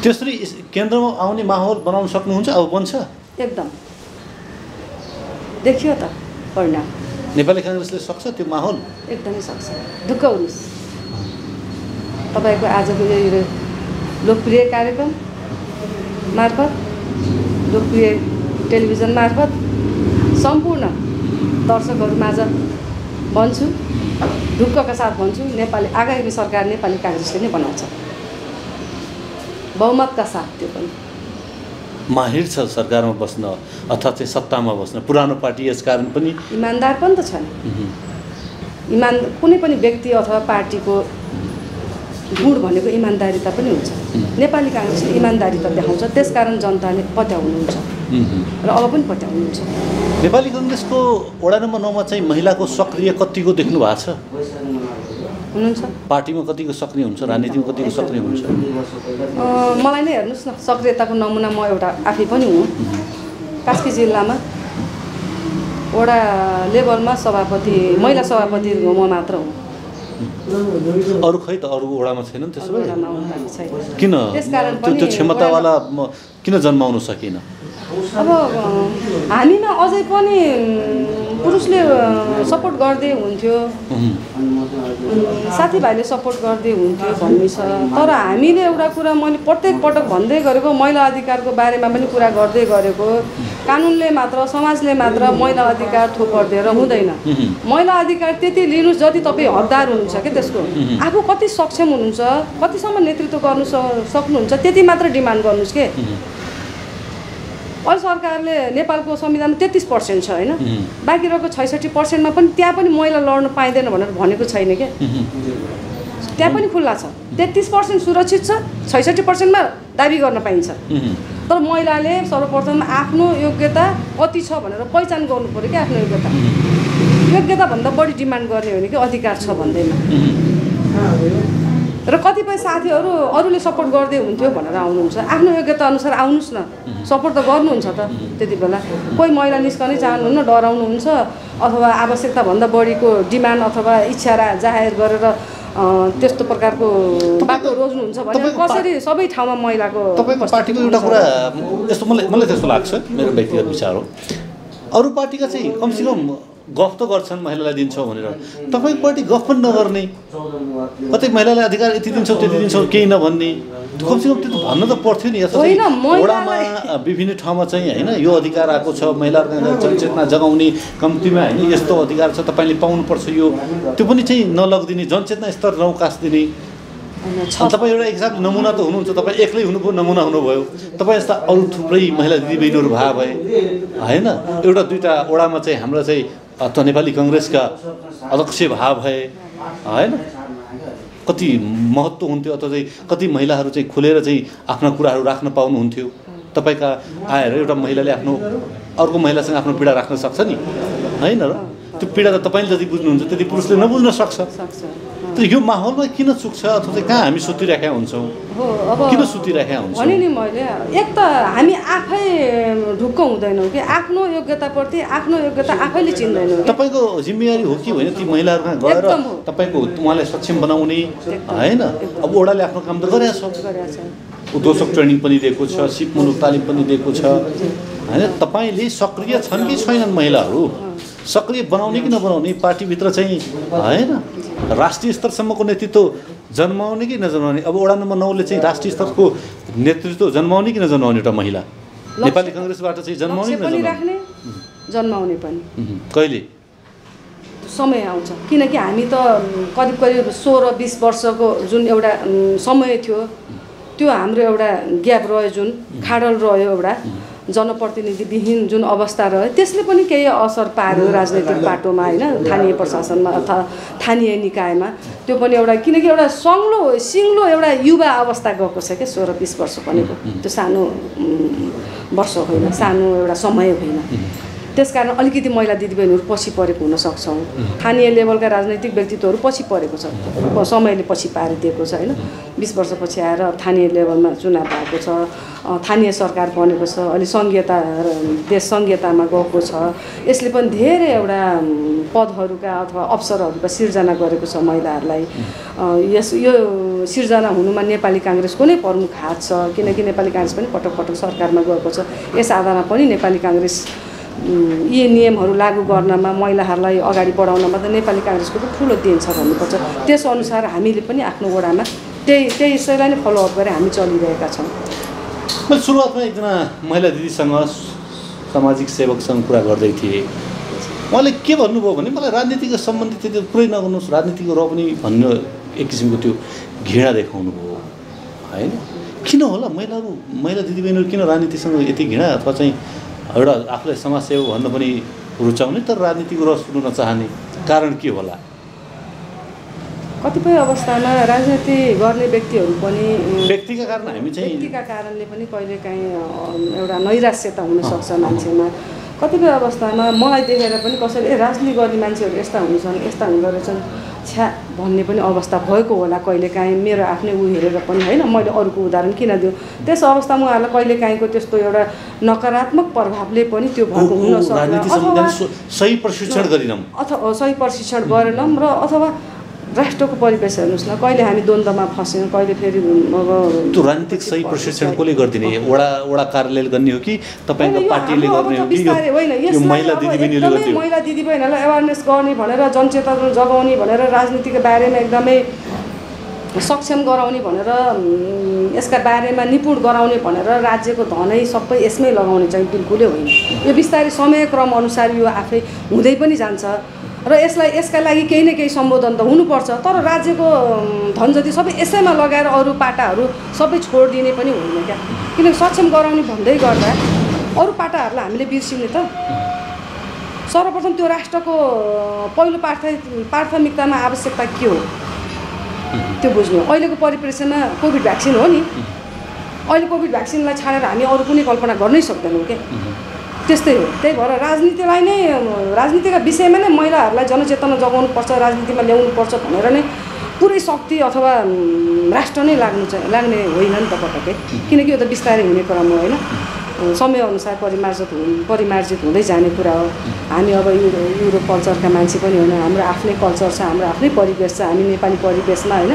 त्यसरी केन्द्रमा आउने माहौल बनाउन सक्नुहुन्छ? अब बन्छ एकदम, देखियो त परिणाम। नेपाली काङ्ग्रेसले सक्छ त्यो माहौल? एकदमै सक्छ। ढुक्क हुनुहोस्, तपाईँको आजको यो लोकप्रिय कार्यक्रम मार्फत, लोकप्रिय टेलिभिजन मार्फत सम्पूर्ण दर्शकहरूमाझ भन्छु, ढुक्कका साथ भन्छु, नेपाली आगामी सरकार नेपाली काङ्ग्रेसले नै बनाउँछ, बहुमतका साथ। त्यो पनि माहिर छ सरकारमा बस्न अथवा चाहिँ सत्तामा बस्न, पुरानो पार्टी यसकारण पनि इमान्दार पनि त छन्। कुनै पनि व्यक्ति अथवा पार्टीको गुण भनेको इमान्दारिता पनि हुन्छ। नेपाली काङ्ग्रेसले इमान्दारिता देखाउँछ, त्यसकारण जनताले पत्याउनुहुन्छ र अब पनि पत्याउनुहुन्छ। नेपाली काङ्ग्रेसको वडा नम्बर 9 मा चाहिँ महिलाको सक्रिय कतिको देख्नु भएको छ? हुनुहुन्छ पार्टीमा कतिको सक्रिय हुन्छ, राजनीतिमा कतिको सक्रिय हुन्छ? मलाई नै हेर्नुहोस् न, सक्रियताको नमुना म एउटा आफै पनि हुँ। कास्की जिल्लामा वडा लेभलमा सभापति, महिला सभापति म मात्र हुँ। अरू खै त अरू वडामा छैनन्? त्यसो भए किन त्यो क्षमतावाला किन जन्माउन सकिन? अब हामीमा अझै पनि पुरुषले सपोर्ट गर्दै हुन्थ्यो, साथीभाइले सपोर्ट गर्दै हुन्थ्यो भन्ने छ। तर हामीले एउटा कुरा मैले प्रत्येक पटक भन्दै गरेको, महिला अधिकारको बारेमा पनि कुरा गर्दै गरेको, कानुनले मात्र, समाजले मात्र महिला अधिकार थोपर्दिएर हुँदैन। महिला अधिकार त्यति लिनुहोस् जति तपाईँ हकदार हुनुहुन्छ क्या त्यसको, आफू कति सक्षम हुनुहुन्छ, कतिसम्म नेतृत्व गर्नु सक्नुहुन्छ त्यति मात्र डिमान्ड गर्नुहोस् के। अहिले सरकारले नेपालको संविधानमा 33% छ होइन, बाँकी रहेको 66%मा पनि त्यहाँ पनि महिला लड्न पाइँदैन भनेर भनेको छैन क्या। त्यहाँ पनि खुल्ला छ, 33% सुरक्षित छ, 66%मा दाबी गर्न पाइन्छ। तर महिलाले सर्वप्रथम आफ्नो योग्यता कति छ भनेर पहिचान गर्नु पऱ्यो क्या। आफ्नो योग्यताभन्दा बढी डिमान्ड गर्ने हो नि कि अधिकार छ भन्दैमा। र कतिपय साथीहरू अरूले सपोर्ट गर्दै हुन्थ्यो भनेर आउनुहुन्छ, आफ्नो योग्यता अनुसार आउनुहोस् न, सपोर्ट त गर्नुहुन्छ त। त्यति बेला कोही महिला निस्कनै चाहनुहुन्न, डराउनुहुन्छ, अथवा आवश्यकताभन्दा बढीको डिमान्ड अथवा इच्छा जाहेर गरेर त्यस्तो प्रकारको बाटो रोज्नुहुन्छ भने कसरी सबै ठाउँमा महिलाको? तपाईँको पार्टीको एउटा कुरा यस्तो मलाई त्यस्तो लाग्छ, मेरो व्यक्तिगत विचार हो, अरू पार्टीका चाहिँ कमसेकम गफ त गर्छन् महिलालाई दिन्छौँ भनेर, तपाईँको पार्टी गफ पनि नगर्ने, कतै महिलालाई अधिकार यति दिन्छौँ त्यति दिन्छौँ केही नभन्ने, कमसेकम त्यो त भन्न त पर्थ्यो नि। वडामा विभिन्न ठाउँमा चाहिँ होइन यो अधिकार आएको छ, महिलाहरूको जनचेतना जगाउने, कम्तीमा होइन यस्तो अधिकार छ तपाईँले पाउनुपर्छ, यो त्यो पनि चाहिँ नलगिदिने, जनचेतना स्तर नौकास दिने। तपाईँ एउटा एक्जाम्पल नमुना त हुनुहुन्छ, तपाईँ एक्लै हुनुभयो, नमुना हुनुभयो, तपाईँ यस्ता अरू थुप्रै महिला दिदीबहिनीहरू भए भए होइन, एउटा दुईवटा वडामा चाहिँ हाम्रो चाहिँ अथवा नेपाली काङ्ग्रेसका अध्यक्ष भए भए होइन, कति महत्त्व हुन्थ्यो, अथवा चाहिँ कति महिलाहरू चाहिँ खुलेर चाहिँ आफ्ना कुराहरू राख्न पाउनुहुन्थ्यो। तपाईँका आएर एउटा महिलाले आफ्नो अर्को महिलासँग आफ्नो पीडा राख्न सक्छ नि होइन, र त्यो पीडा त तपाईँले जति बुझ्नुहुन्छ त्यति पुरुषले नबुझ्न सक्छ। त यो माहौलमा किन चुक्छ, अथवा चाहिँ कहाँ हामी सुतिराखेका हुन्छौँ, किन सुतिराखेका हुन्छौँ? भने नि मैले एक त हामी आफै ढुक्क हुँदैनौँ कि आफ्नो योग्यताप्रति, आफ्नो योग्यता आफैले चिन्दैनौँ। तपाईँको जिम्मेवारी हो कि होइन ती महिलाहरूमा गएर तपाईँको उहाँलाई सक्षम बनाउने होइन? अब वडाले आफ्नो काम त गरेको छ, उद्घोषक ट्रेनिङ पनि दिएको छ, सिपमुलुक तालिम पनि दिएको छ होइन। तपाईँले सक्रिय छन् कि छैनन् महिलाहरू? सक्रिय बनाउने कि नबनाउने, पार्टीभित्र चाहिँ होइन राष्ट्रिय स्तरसम्मको नेतृत्व जन्माउने कि नजन्माउने? अब वडा नम्बर 9ले चाहिँ राष्ट्रिय स्तरको नेतृत्व जन्माउने कि नजन्माउने एउटा महिला नेपाली काङ्ग्रेसबाट चाहिँ जन्माउने कि नजन्माउने? जन्माउने पनि। कहिले समय आउँछ, किनकि हामी त करिब 16-20 वर्षको जुन एउटा समय थियो त्यो हाम्रो एउटा ग्याप रह्यो, जुन खाडल रह्यो, एउटा जनप्रतिनिधिविहीन जुन अवस्था रह्यो, त्यसले पनि केही असर पार्यो राजनैतिक बाटोमा होइन, स्थानीय प्रशासनमा अथवा स्थानीय निकायमा। त्यो पनि एउटा किनकि एउटा सिङ्लो एउटा युवा अवस्था गएको छ क्या 16-20 वर्ष भनेको, त्यो सानो वर्ष होइन, सानो एउटा समय होइन। त्यसकारण अलिकति महिला दिदीबहिनीहरू पछि परेको हुन सक्छौँ। स्थानीय लेभलका राजनैतिक व्यक्तित्वहरू पछि परेको छ, समयले पछि पारिदिएको छ होइन। 20 वर्षपछि आएर स्थानीय लेभलमा चुनाव भएको छ, स्थानीय सरकार बनेको छ, अहिले देश सङ्घीयतामा गएको छ। यसले पनि धेरै एउटा पदहरूका अथवा अवसरहरूका सिर्जना गरेको छ महिलाहरूलाई। यो सिर्जना हुनुमा नेपाली काङ्ग्रेसको नै प्रमुख हात छ, किनकि नेपाली काङ्ग्रेस पनि पटक पटक सरकारमा गएको छ। यस आधारमा पनि नेपाली काङ्ग्रेस यी नियमहरू लागू गर्नमा, महिलाहरूलाई अगाडि बढाउनमा त नेपाली काङ्ग्रेसको पनि ठुलो देन छ भन्नुपर्छ। त्यसअनुसार हामीले पनि आफ्नो वडामा त्यसैलाई नै फलोअप गरेर हामी चलिरहेका छौँ। मैले सुरुवातमा एकजना महिला दिदीसँग, सामाजिक सेवकसँग कुरा गर्दै थिएँ। उहाँले के भन्नुभयो भने मलाई राजनीतिको सम्बन्धित त्यो पुरै नगर्नुहोस्, राजनीतिको र पनि भन्नु एक किसिमको त्यो घृणा देखाउनु भयो होइन। किन होला महिला दिदीबहिनीहरू किन राजनीतिसँग यति घृणा अथवा चाहिँ एउटा आफूलाई समाजसेवा भन्न पनि रुचाउने तर राजनीतिको रस सुन्नु नचाहने कारण के होला? कतिपय अवस्थामा राजनीति गर्ने व्यक्तिहरू पनि व्यक्तिका कारण हामी चाहिँ व्यक्तिका कारणले पनि कहिलेकाहीँ एउटा नैराश्यता हुनसक्छ मान्छेमा। कतिपय अवस्थामा मलाई देखेर पनि कसैले राजनीति गर्ने मान्छेहरू यस्ता हुन्छन्, यस्ता हुँदो रहेछन् छ्या भन्ने पनि अवस्था भएको होला कहिलेकाहीँ, मेरो आफ्नै हेरेर पनि होइन। मैले अरूको उदाहरण किन दिउँ? त्यस अवस्थामा उहाँहरूलाई कहिलेकाहीँको त्यस्तो एउटा नकारात्मक प्रभावले पनि त्यो भएको हुनसक्छ, अथवा सही प्रशिक्षण गरेनौँ गरेनौँ र अथवा राष्ट्रको परिवेश हेर्नुहोस् न, कहिले हामी द्वन्द्वमा फस्यौँ, कहिले फेरि अब त्यो राजनीतिक सही प्रशिक्षण कसले गरिदिने? वडा कार्यालयले गर्ने हो कि तपाईँको पार्टीले गर्ने हो कि यो महिला दिदीबहिनीले गर्ने हो? महिला दिदीबहिनीहरूलाई एवारनेस गर्ने भनेर, जनचेतना जगाउने भनेर, राजनीतिको बारेमा एकदमै सक्षम गराउने भनेर, यसका बारेमा निपुण गराउने भनेर राज्यको धनै सबै यसमै लगाउने चाहिँ बिल्कुलै होइन। यो बिस्तारै समयक्रम अनुसार यो आफै हुँदै पनि जान्छ र यसका लागि केही न केही सम्बोधन त हुनुपर्छ, तर राज्यको धन जति सबै यसैमा लगाएर अरू पाटाहरू सबै छोडिदिने पनि होइन क्या। किनकि सक्षम गराउने भन्दै गर्दा अरू पाटाहरूलाई हामीले बिर्सिने त? सर्वप्रथम त्यो राष्ट्रको पहिलो प्राथमिकतामा आवश्यकता के हो त्यो बुझ्नु। अहिलेको परिप्रेक्ष्यमा कोभिड भ्याक्सिन हो नि, अहिले कोभिड भ्याक्सिनलाई छाडेर हामी अरू कुनै कल्पना गर्नै सक्दैनौँ क्या। त्यस्तै हो। त्यही भएर राजनीतिका विषयमा नै महिलाहरूलाई जनचेतना जगाउनुपर्छ, राजनीतिमा ल्याउनुपर्छ भनेर नै पुरै शक्ति अथवा राष्ट्र नै लाग्ने होइन नि त पटक्कै, किनकि यो त बिस्तारै हुने क्रम हो होइन। समयअनुसार परिमार्जित हुँदै जाने कुरा हो। हामी अब युरोप कल्चरका मान्छे पनि होइन, हाम्रो आफ्नै कल्चर छ, हाम्रो आफ्नै परिवेश छ। हामी नेपाली परिवेशमा होइन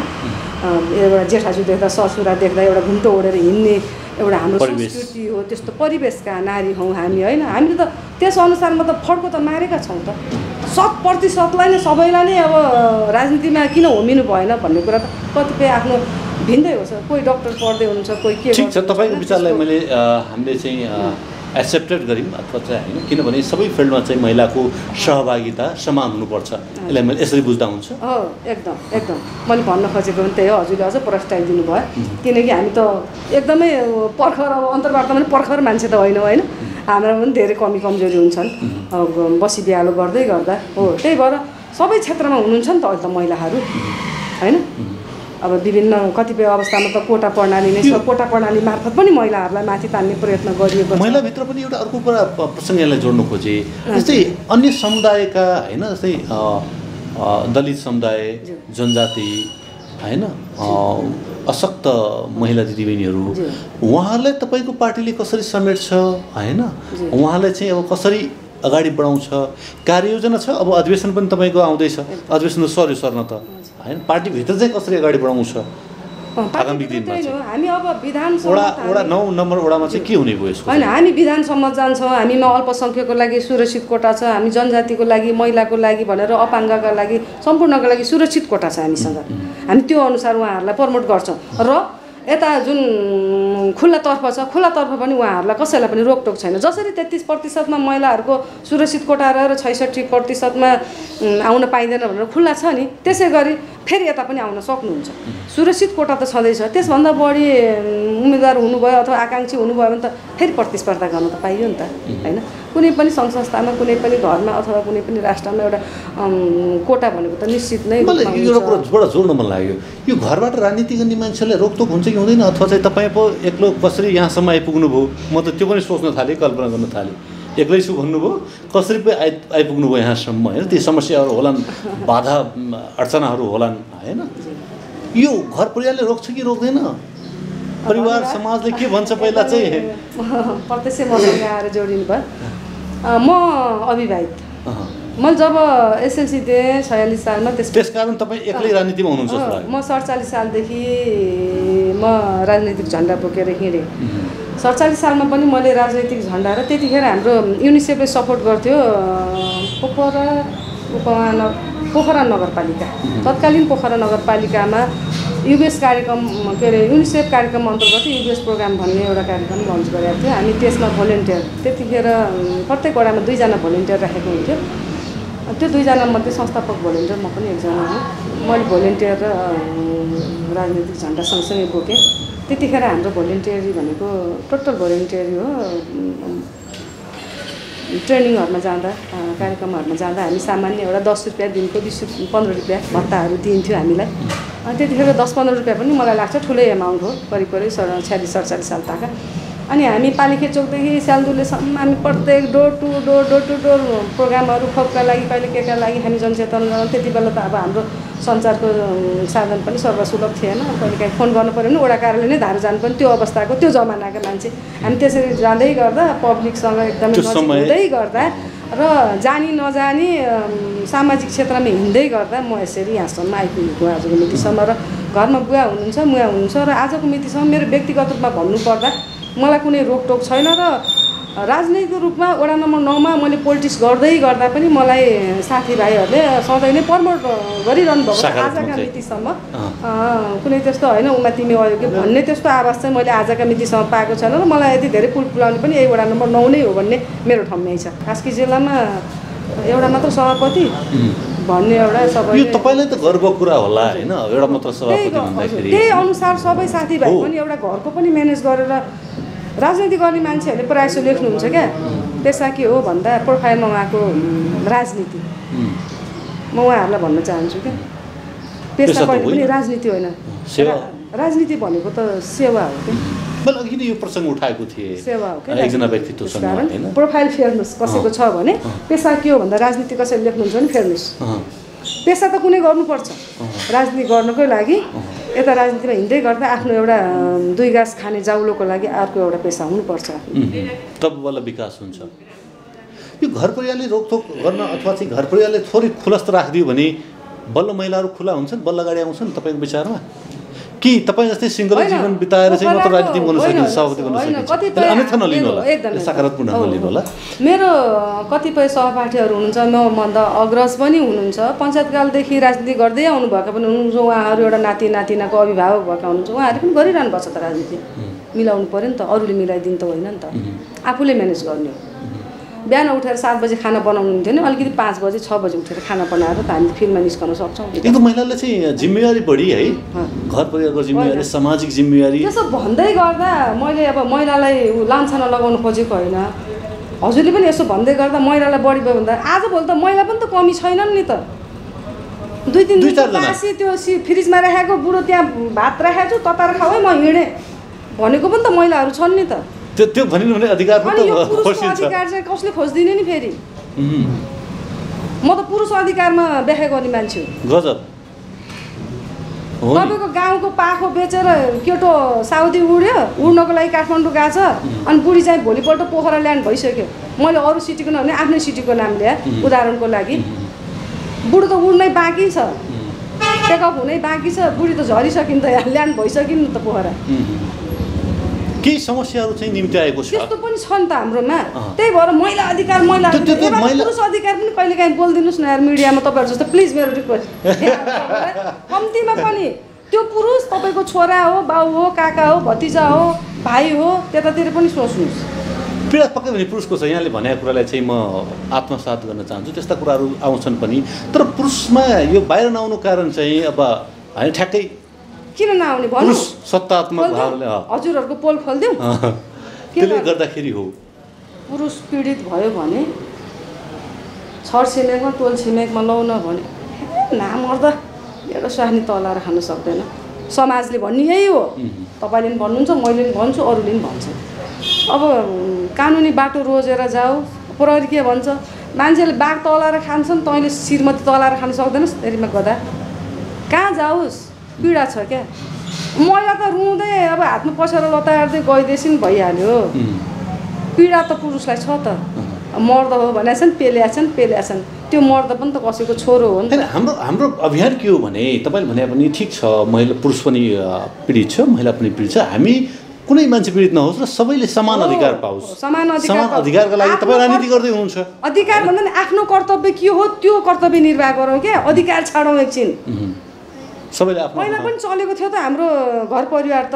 एउटा जेठाजु देख्दा ससुरा देख्दा एउटा घुम्टो ओढेर हिँड्ने एउटा हाम्रो संस्कृति हो, त्यस्तो परिवेशका नारी हौँ हामी होइन। हामीले त त्यस अनुसारमा त फड्को त मारेका छौँ त। 100% नै सबैलाई नै अब राजनीतिमा किन होमिनु भएन भन्ने कुरा त कतिपय आफ्नो भिन्दै हो। कोही डक्टर पढ्दै हुनुहुन्छ, कोही के। ठिक छ, तपाईँको विचारलाई मैले हामीले चाहिँ एक्सेप्टेड गऱ्यौँ अथवा चाहिँ होइन, किनभने सबै फिल्डमा चाहिँ महिलाको सहभागिता समान हुनुपर्छ, यसलाई मैले यसरी बुझ्दा हुन्छ। हो, एकदम मैले भन्न खोजेको पनि त्यही हो। हजुरले अझ प्रस्ताइदिनु भयो, किनकि हामी त एकदमै पर्खर, अब अन्तर्वार्तामा पनि पर्खर मान्छे त होइनौँ होइन। हाम्रा पनि धेरै कमजोरी हुन्छन् बसी बिहालो गर्दै गर्दा हो। त्यही भएर सबै क्षेत्रमा हुनुहुन्छ नि त अहिले त महिलाहरू होइन। अब विभिन्न कतिपय अवस्थामा त कोटा प्रणाली नै छ, कोटा प्रणाली मार्फत पनि महिलाहरूलाई माथि तान्ने प्रयत्न गरिएको छ। महिलाभित्र पनि एउटा अर्को कुरा प्रसङ्ग यसलाई जोड्नु खोजेँ, जस्तै अन्य समुदायका होइन, जस्तै दलित समुदाय, जनजाति होइन, अशक्त महिला दिदीबहिनीहरू, उहाँहरूलाई तपाईँको पार्टीले कसरी समेट्छ होइन? उहाँलाई चाहिँ अब कसरी अगाडि बढाउँछ? कार्ययोजना छ? अब अधिवेशन पनि तपाईँको आउँदैछ, अधिवेशन त सर्यो सर्न त होइन, पार्टीभित्र चाहिँ कसरी अगाडि बढाउँछ? आगामी दिनमा हामी अब विधानसभा वडा 9 नम्बर वडामा चाहिँ के हुने भयो यसको? होइन, हामी विधानसम्म जान्छौँ। हामीमा अल्पसङ्ख्यकको लागि सुरक्षित कोटा छ, हामी जनजातिको लागि, महिलाको लागि भनेर, अपाङ्गका लागि, सम्पूर्णको लागि सुरक्षित कोटा छ हामीसँग। हामी त्यो अनुसार उहाँहरूलाई प्रमोट गर्छौँ। र यता जुन खुल्लातर्फ छ, खुल्लातर्फ पनि उहाँहरूलाई कसैलाई पनि रोकटोक छैन। जसरी 33% महिलाहरूको सुरक्षित कोटा रहेर 66% आउन पाइँदैन भनेर खुल्ला छ नि, त्यसै गरी फेरि यता पनि आउन सक्नुहुन्छ। सुरक्षित कोटा त छँदैछ, त्यसभन्दा बढी उम्मेदवार हुनुभयो अथवा आकाङ्क्षी हुनुभयो भने त फेरि प्रतिस्पर्धा गर्न त पाइयो नि त, होइन? कुनै पनि सङ्घ संस्थामा, कुनै पनि घरमा अथवा कुनै पनि राष्ट्रमा एउटा कोटा भनेको त निश्चित नै यो कुरा जोड्न मन लाग्यो। यो घरबाट राजनीति गर्ने मान्छेलाई रोकटोक हुन्छ कि हुँदैन, अथवा चाहिँ तपाईँ पो एक्लो कसरी यहाँसम्म आइपुग्नु भयो? म त त्यो पनि सोच्न थालेँ, कल्पना गर्न थालेँ। एक्लै छु भन्नुभयो, कसरी पो आइपुग्नु भयो यहाँसम्म, होइन? ती समस्याहरू होलान्, बाधा अडचनाहरू होलान्, होइन? यो घर परिवारले रोक्छ कि रोक्दैन? परिवार समाजले के भन्छ पहिला चाहिँ? प्रत्यक्ष मसँग आएर जोडिनु भयो। म अविवाहित, मैले जब एसएलसी दिएँ 46 सालमा, त्यसकारण तपाईँ एक्लै राजनीतिमा हुनुहुन्छ? म 47 सालदेखि म राजनैतिक झन्डा बोकेर हिँडेँ। 47 सालमा पनि मैले राजनैतिक झन्डा, र त्यतिखेर हाम्रो युनिसेफले सपोर्ट गर्थ्यो पोखरा नगरपालिका, तत्कालीन पोखरा नगरपालिकामा युबीएस कार्यक्रम, के अरे युनिसेफ कार्यक्रम अन्तर्गत युबीएस प्रोग्राम भन्ने एउटा कार्यक्रम लन्च गरेको थियो। हामी त्यसमा भोलिन्टियर, त्यतिखेर प्रत्येक वडामा 2 जना भोलिन्टियर राखेको हुन्थ्यो। त्यो 2 जना मध्ये संस्थापक भोलिन्टियर म पनि एकजना हो। मैले भोलिन्टियर र राजनैतिक झन्डा सँगसँगै बोकेँ। त्यतिखेर हाम्रो भोलिन्टियरी भनेको टोटल भोलिन्टियरी हो। ट्रेनिङहरूमा जाँदा, कार्यक्रमहरूमा जाँदा हामी सामान्य एउटा 10 रुपियाँ दिनको 15 रुपियाँ भत्ताहरू दिन्थ्यो हामीलाई। अनि त्यतिखेर 10-15 रुपियाँ पनि मलाई लाग्छ ठुलै एमाउन्ट हो, करिब 46-47 साल ताका। अनि हामी पालिखे चोकदेखि स्यालदुलेसम्म हामी प्रत्येक डोर टु डोर प्रोग्रामहरू, खोपका लागि, कहिले केका लागि हामी जनचेतना गराउँ। त्यति बेला त अब हाम्रो सञ्चारको साधन पनि सर्वसुलभ थिएन। कहिले काहीँ फोन गर्नु पऱ्यो भने वडा कार्यालय नै धाएर जानु पर्ने, त्यो अवस्थाको, त्यो जमानाको मान्छे हामी। त्यसरी जाँदै गर्दा पब्लिकसँग एकदमै नजिक हुँदै गर्दा र जानी नजानी सामाजिक क्षेत्रमा हिँड्दै गर्दा म यसरी यहाँसम्म आइपुगेको आजको मितिसम्म। र घरमा बुवा हुनुहुन्छ र आजको मितिसम्म मेरो व्यक्तिगत रूपमा भन्नुपर्दा मलाई कुनै रोकटोक छैन। र राजनैतिक रूपमा वडा नम्बर 9 मा मैले पोलिटिक्स गर्दै गर्दा पनि मलाई साथीभाइहरूले सधैँ नै प्रमोट गरिरहनु भएको छ आजका मितिसम्म। कुनै त्यस्तो होइन उमा तिमी अयोग्य भन्ने त्यस्तो आवाज चाहिँ मैले आजका मितिसम्म पाएको छैन। र मलाई यति धेरै पुल पुलाउने पनि यही वडा नम्बर 9 नै हो भन्ने मेरो ठम्याइ छ। कास्की जिल्लामा एउटा मात्र सभापति भन्ने एउटा सबै, यो तपाईँलाई त गर्वको कुरा होला, होइन? एउटा मात्र सभापति भन्दाखेरि त्यही अनुसार सबै साथीभाइ पनि एउटा घरको पनि म्यानेज गरेर राजनीति गर्ने मान्छेहरूले प्रायः जसो लेख्नुहुन्छ क्या। पेसा के हो भन्दा प्रोफाइलमा उहाँको राजनीति, म उहाँहरूलाई भन्न चाहन्छु क्या। पेसा कहिले पनि राजनीति होइन, राजनीति भनेको त सेवा हो क्या। मैले अघि नै यो प्रसङ्ग उठाएको थिएँ, सेवा हो क्या एकजना व्यक्तित्वसँग, होइन? प्रोफाइल फेर्नुहोस् कसैको छ भने, पेसा के हो भन्दा राजनीति कसैले लेख्नुहुन्छ भने फेर्नुहोस्। पेसा त कुनै गर्नुपर्छ राजनीति गर्नुकै लागि। यता राजनीतिमा हिँड्दै गर्दा आफ्नो एउटा 2 गाँस खाने जाउलोको लागि अर्को एउटा पेसा हुनुपर्छ, तब बल्ल विकास हुन्छ। यो घर परिवारले रोकथोक गर्न अथवा चाहिँ घर परिवारले थोरै खुलस्त राखिदियो भने बल्ल महिलाहरू खुला हुन्छन्, बल्ल अगाडि आउँछन् तपाईँको विचारमा? कि तपाईँ जस्तै सिङ्गल जीवन बिताएर चाहिँ मात्र राजनीति गर्न सकिन्छ, सभापति बन्न सकिन्छ? अन्यथा नलिनु होला, सकारात्मक ढङ्गले लिनु होला। मेरो कतिपय सहपाठीहरू हुनुहुन्छ, मभन्दा अग्रज पनि हुनुहुन्छ, पञ्चायतकालदेखि राजनीति गर्दै आउनुभएका पनि हुनुहुन्छ। उहाँहरू एउटा नाति नातिनाको अभिभावक भएका हुनुहुन्छ, उहाँहरूले पनि गरिरहनु पर्छ त राजनीति। मिलाउनु पऱ्यो नि त, अरूले मिलाइदिनु त होइन नि त, आफूले म्यानेज गर्ने हो। बिहान उठेर 7 बजे खाना बनाउनु हुन्थ्यो नि, अलिकति 5 बजे 6 बजे उठेर खाना बनाएर त हामी फिल्डमा निस्कन सक्छौँ। एकदम महिलाले चाहिँ जिम्मेवारी बढी है, घर परिवारको जिम्मेवारी, सामाजिक जिम्मेवारी। त्यसो भन्दै गर्दा मैले अब महिलालाई लान्छना लगाउनु खोजेको होइन। हजुरले पनि यसो भन्दै गर्दा महिलालाई बढी भयो भन्दा आजभोलि त महिला पनि त कमी छैनन् नि त। 2-3 दिन बासी त्यो फ्रिजमा राखेको बुढो त्यहाँ भात राखेको छु तताएर खाऊ है म हिँडेँ भनेको पनि त महिलाहरू छन् नि त। त्यो भनिनु भने अधिकार पनि त खोजिन्छ। अधिकार चाहिँ कसले खोज्दिने नि फेरि? म त पुरुष अधिकारमा व्याख्या गर्ने मान्छे हो। गजब। तपाईँको गाउँको पाखो बेचेर केटो साउदी उड्यो, उड्नको लागि काठमाडौँ गएको छ, अनि बुढी चाहिँ भोलिपल्ट पोखरा ल्यान्ड भइसक्यो। मैले अरू सिटीको नभने आफ्नै सिटीको नाम ल्याएँ उदाहरणको लागि। बुढो त उड्नै बाँकी छ, टेकअप हुनै बाँकी छ। बुढी त झरिसकिन् त, यहाँ ल्यान्ड भइसकिन् नि त पोखरा। केही समस्याहरू चाहिँ निम्ति आएको छ, त्यस्तो पनि छ नि त हाम्रोमा। त्यही भएर महिला अधिकार पुरुष अधिकार पनि कहिलेकाहीँ बोलिदिनुहोस् न यार मिडियामा, तपाईँहरू जस्तो प्लिज मेरो रिक्वेस्ट। कम्तीमा पनि त्यो पुरुष तपाईँको छोरा हो, बाउ हो, काका हो, भतिजा हो, भाइ हो, त्यतातिर पनि सोच्नुहोस्। पीडा पक्कै पनि पुरुषको छ। यहाँले भनेको कुरालाई चाहिँ म आत्मसात गर्न चाहन्छु, त्यस्ता कुराहरू आउँछन् पनि। तर पुरुषमा यो बाहिर नआउनु कारण चाहिँ अब होइन ठ्याक्कै किन नआउने भन्नु? पुरुष सत्तात्मक भावले हजुरहरूको पोल खोलिदिउँ। त्यसले गर्दाखेरि हो पुरुष पीडित भयो भने छर छिमेकमा टोल छिमेकमा लौ न भने नामर्दा एउटा स्वास्नी तलाएर खान सक्दैन। समाजले भन्ने यही हो। तपाईँले पनि भन्नुहुन्छ, मैले पनि भन्छु, अरूले पनि भन्छ। अब कानुनी बाटो रोजेर जाऊ, प्रहरी के भन्छ, मान्छेले बाघ तलाएर खान्छन्, तैँले श्रीमती तलाएर खान सक्दैनस्, तेरिमा गदा कहाँ जाओस्? पीडा छ क्या। महिला त रुँदै अब हातमा पसेर लतार्दै गइदिएसिन् भइहाल्यो। पीडा त पुरुषलाई छ त। मर्द हो भनेका छन्, पेल्या छन्। त्यो मर्द पनि त कसैको छोरो हो नि त। हाम्रो अभियान के हो भने तपाईँले भने पनि ठिक छ, महिला पुरुष पनि पीडित छ, महिला पनि पीडित छ। हामी कुनै मान्छे पीडित नहोस् र सबैले समान अधिकार पाओस्। समान अधिकारका लागि तपाईँ राजनीति गर्दै हुनुहुन्छ। अधिकार भन्दा नि आफ्नो कर्तव्य के हो त्यो कर्तव्य निर्वाह गरौँ क्या। अधिकार छाडौँ एकछिन। सबैले आफ्नो पहिला पनि चलेको थियो त हाम्रो घर परिवार त,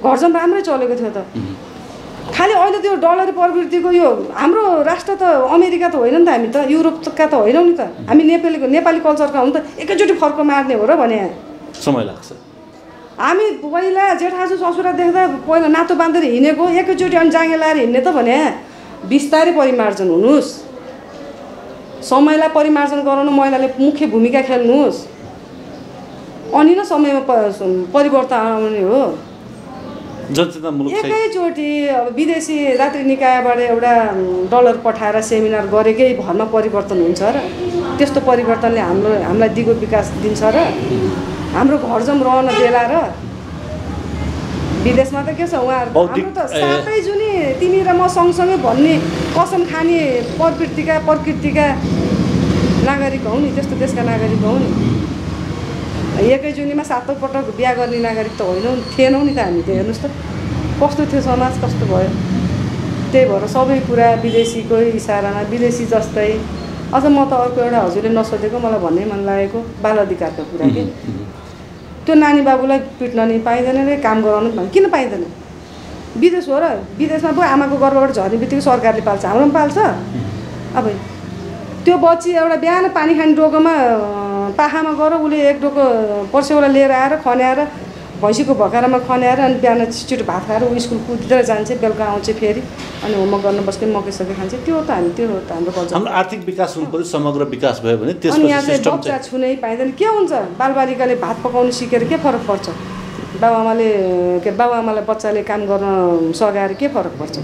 घर जम राम्रै चलेको थियो त। खालि अहिले त्यो डलर प्रवृत्तिको यो हाम्रो राष्ट्र त अमेरिका त होइन नि त, हामी त युरोपका त होइनौँ नि त। हामी नेपाली कल्चरका हुन् त, एकैचोटि फर्को मार्ने हो र भने समय लाग्छ। हामी पहिला जेठाजु ससुरा देख्दा पहिला नातो बाँधेर हिँडेको, एकैचोटि अनि जाँगे लाएर हिँड्ने त भने बिस्तारै परिमार्जन हुनुहोस्। समयलाई परिमार्जन गराउनु महिलाले मुख्य भूमिका खेल्नुहोस्, अनि न समयमा परिवर्तन आउने हो। एकैचोटि अब विदेशी रात्रि निकायबाट एउटा डलर पठाएर सेमिनार गरेकै भरमा परिवर्तन हुन्छ र? त्यस्तो परिवर्तनले हामीलाई दिगो विकास दिन्छ र? हाम्रो घरजम रहन देला र? विदेशमा त के छ उहाँहरू हाम्रो त सातै जुनी तिमी र म सँगसँगै भन्ने कसम खाने प्रकृतिका नागरिक हौ नि, त्यस्तो देशका नागरिक हौ नि। एकै जुनीमा सातौँ पटक बिहा गर्ने नागरिक त थिएनौँ नि त हामी त। हेर्नुहोस् त कस्तो थियो समाज, कस्तो भयो। त्यही भएर सबै कुरा विदेशीको इसारामा, विदेशी जस्तै। अझ म त अर्को एउटा हजुरले नसोधेको मलाई भन्नै मन लागेको बाल अधिकारको कुरा के, त्यो नानी बाबुलाई पिट्न नि पाइँदैन रे, काम गराउनु पनि किन पाइँदैन? विदेश हो र? विदेशमा पो आमाको गर्भबाट झर्ने बित्तिकै सरकारले पाल्छ, हाम्रो पनि पाल्छ। अब त्यो बच्ची एउटा बिहान पानी खाने डोकोमा पाखामा गएर उसले एक डोको पर्सेउला लिएर आएर खन्याएर भैँसीको भकारामा खन्याएर अनि बिहान छिटो भात खाएर ऊ स्कुल कुदेर जान्छ, बेलुका आउँछ फेरि अनि होमवर्क गर्न बस्ने मकैसकै खान्छ। त्यो हो त हाम्रो कल्चर। हाम्रो आर्थिक विकास हुनु पर्यो, समग्र विकास भयो भने त्यसपछि अनि यहाँ चाहिँ बच्चा छुनै पाइँदैन। के हुन्छ बालबालिकाले भात पकाउनु सिकेर के फरक पर्छ? बाबुआमालाई बच्चाले काम गर्न सघाएर के फरक पर्छ?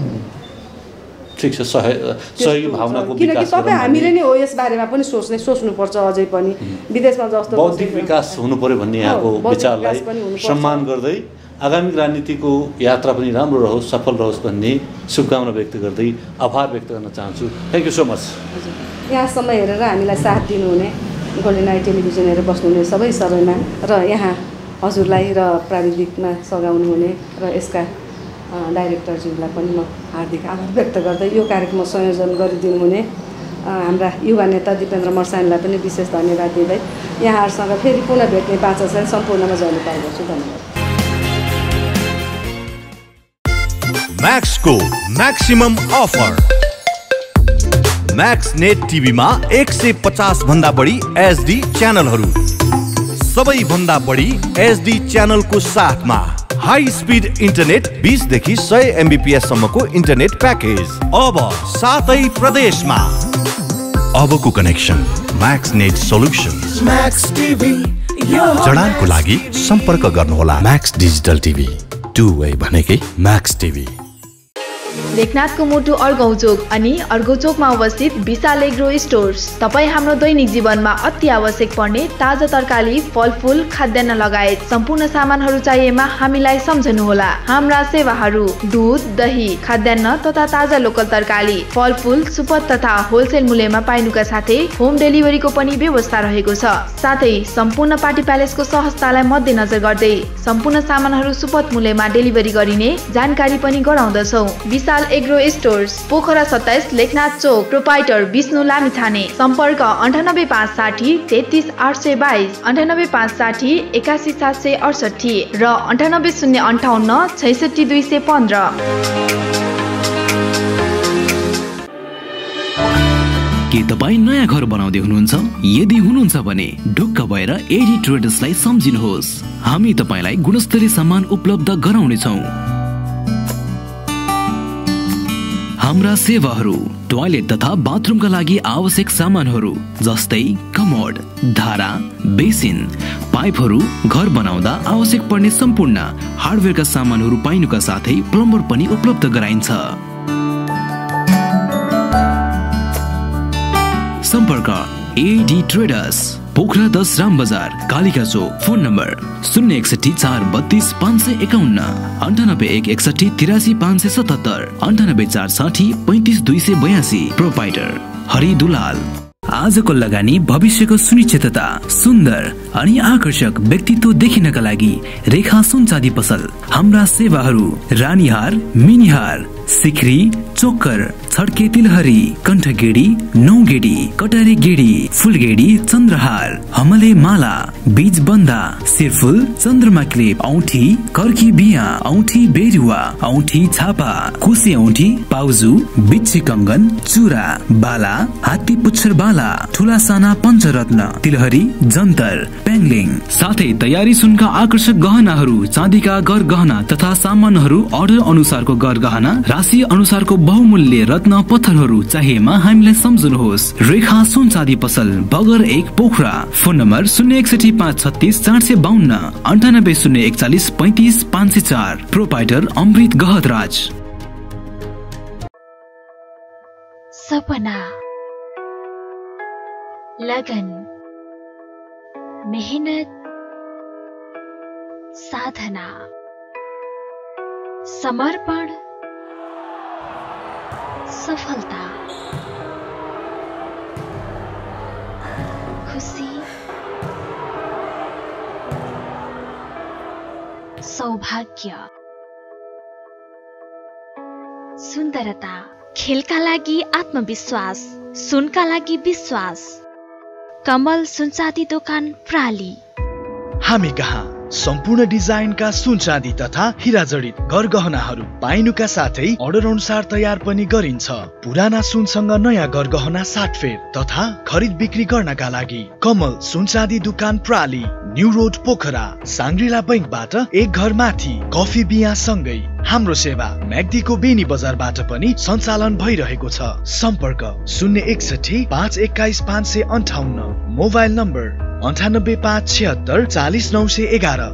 ठिक छ, सहयोगी भावनाको विकास। किनकि तपाईँ हामीले नै हो यसबारेमा पनि सोच्नुपर्छ अझै पनि। विदेशमा जस्तो बौद्धिक विकास हुनु पर्यो भन्ने यहाँको विचारलाई सम्मान गर्दै आगामी राजनीतिको यात्रा पनि राम्रो रहोस्, सफल रहोस् भन्ने शुभकामना व्यक्त गर्दै आभार व्यक्त गर्न चाहन्छु। Thank you so much. यहाँसम्म हेरेर हामीलाई साथ दिनुहुने, गोल्डन आई टेलिभिजन हेरेर बस्नुहुने सबैमा र यहाँ हजुरलाई र प्राविधिकमा सघाउनु हुने र यसका डाइरेक्टरज्यूलाई पनि म हार्दिक आभार व्यक्त गर्दै यो कार्यक्रममा संयोजन गरिदिनु हुने हाम्रा युवा नेता दिपेन्द्र मर्सानीलाई पनि विशेष धन्यवाद दिँदै यहाँहरूसँग फेरि पुनः भेट्ने बाचा चाहिँ सम्पूर्णमा जानु पाइरहेछु। धन्यवाद। मैक्सको मैक्सिमम अफर। मैक्स नेट टिभीमा 150 भन्दा बढी एचडी च्यानलहरू, सबैभन्दा बढी एचडी च्यानलको साथमा हाई स्पिड इन्टरनेट 20 देखि 100 MBPS सम्मको इन्टरनेट प्याकेज अब सातै प्रदेशमा। अबको connection Max Net Solutions. Max TV जडानको लागि सम्पर्क गर्नुहोला। Max digital TV, two way भनेकै मैक्स टिभी। लेखनाथको मुटु अर्घौचोक अनि अर्घौचोकमा अवस्थित विशाल एग्रो स्टोर्स। तपाईँ हाम्रो दैनिक जीवनमा अति आवश्यक पर्ने ताजा तरकारी, फलफूल, खाद्यान्न लगायत सम्पूर्ण सामानहरू चाहिएमा हामीलाई सम्झनुहोला। हाम्रा सेवाहरू दूध, दही, खाद्यान्न तथा ताजा लोकल तरकारी, फलफूल, सुपथ तथा होलसेल मूल्यमा पाइनुका साथै होम डेलिभरीको पनि व्यवस्था रहेको छ। साथै सम्पूर्ण पार्टी प्यालेसको सहजतालाई मध्यनजर गर्दै सम्पूर्ण सामानहरू सुपथ मूल्यमा डेलिभरी गरिने जानकारी पनि गराउँदछौँ। विशाल एग्रो स्टोर्स, पोखरा 27, लेखनाथ चोक, प्रोपाइटर विष्णु लामिछाने। सम्पर्क 98560 33822, 98560 81768 र 98058 66215। के तपाईँ नयाँ घर बनाउँदै हुनुहुन्छ? यदि हुनुहुन्छ भने ढुक्क भएर एडी ट्रेडर्सलाई सम्झिनुहोस्। हामी तपाईँलाई गुणस्तरीय सामान उपलब्ध गराउनेछौँ। हाम्रा सेवाहरू टोयलेट तथा बाथरुमका लागि आवश्यक सामानहरू जस्तै कमोड, धारा, बेसिन, पाइपहरू, घर बनाउँदा आवश्यक पर्ने सम्पूर्ण हार्डवेयरका सामानहरू पाइनुका साथै प्लम्बर पनि उपलब्ध गराइन्छ। सम्पर्क AD traders, Pokhara 10 Ram Bazar, Kalika Chowk. Phone number 061 432 551, 98 161 83 577, 98 460 35 282। Proprietor Hari Dulal. आजको लगानी भविष्यको सुनिश्चितता, सुन्दर अनि आकर्षक व्यक्तित्व देखिनका लागि रेखा सुन चाँदी पसल। हाम्रा सेवाहरू रानीहार, मिनिहार, सिक्री, चोकर, छड्के तिलहरी, कण्ठगेडी, नौगेडी, कटारे गेडी, फुलगेडी, चन्द्रहार, हमले माला, बीज बन्दा, सिरफुल, चन्द्रमा क्लिप, औठी, कर्की बिया, औठी बेरुवा, औठी छापा, कुसे औठी, पाउजु, बिच्छी कङ्गन, चुरा, बाला, हात्ती पुच्छर बाला, ठुला साना पञ्चरत्न, तिलहरी, जन्तर, पेङ्लिङ, साथै तयारी सुनका आकर्षक गहनाहरू, चाँदीका गर गहना तथा सामानहरू अर्डर अनुसारको गर गहना, राशि अनुसारको बहुमूल्य रत्न पत्थरहरू चाहिएमा हामीलाई सम्झनुहोस्। रेखा सुन चाँदी पसल, Bagar 1, Pokhara. Phone number 061 536 452, 98 041 35 504। Proprietor Amrit Gahatraj. सपना, लगन, मेहनत, साधना, समर्पण, सफलता, खुशी, सौभाग्य, सुन्दरता, खेलका लागि आत्मविश्वास, सुनका लागि विश्वास। कमल सुनचाँदी दोकान प्राली। हामी कहाँ सम्पूर्ण डिजाइनका सुनचाँदी तथा हिराजडित गरगहनाहरू पाइनुका साथै अर्डर अनुसार तयार पनि गरिन्छ। पुराना सुनसँग नयाँ गरगहना साटफेर तथा खरिद बिक्री गर्नका लागि कमल सुनचाँदी दुकान प्राली, न्यू रोड पोखरा, साङ्ग्रिला बैंकबाट एक घर माथि, कफी बिया सँगै। हाम्रो सेवा म्याग्दीको बेनी बजारबाट पनि सञ्चालन भइरहेको छ। सम्पर्क 061 521 558, मोबाइल नम्बर 98 576 40 911।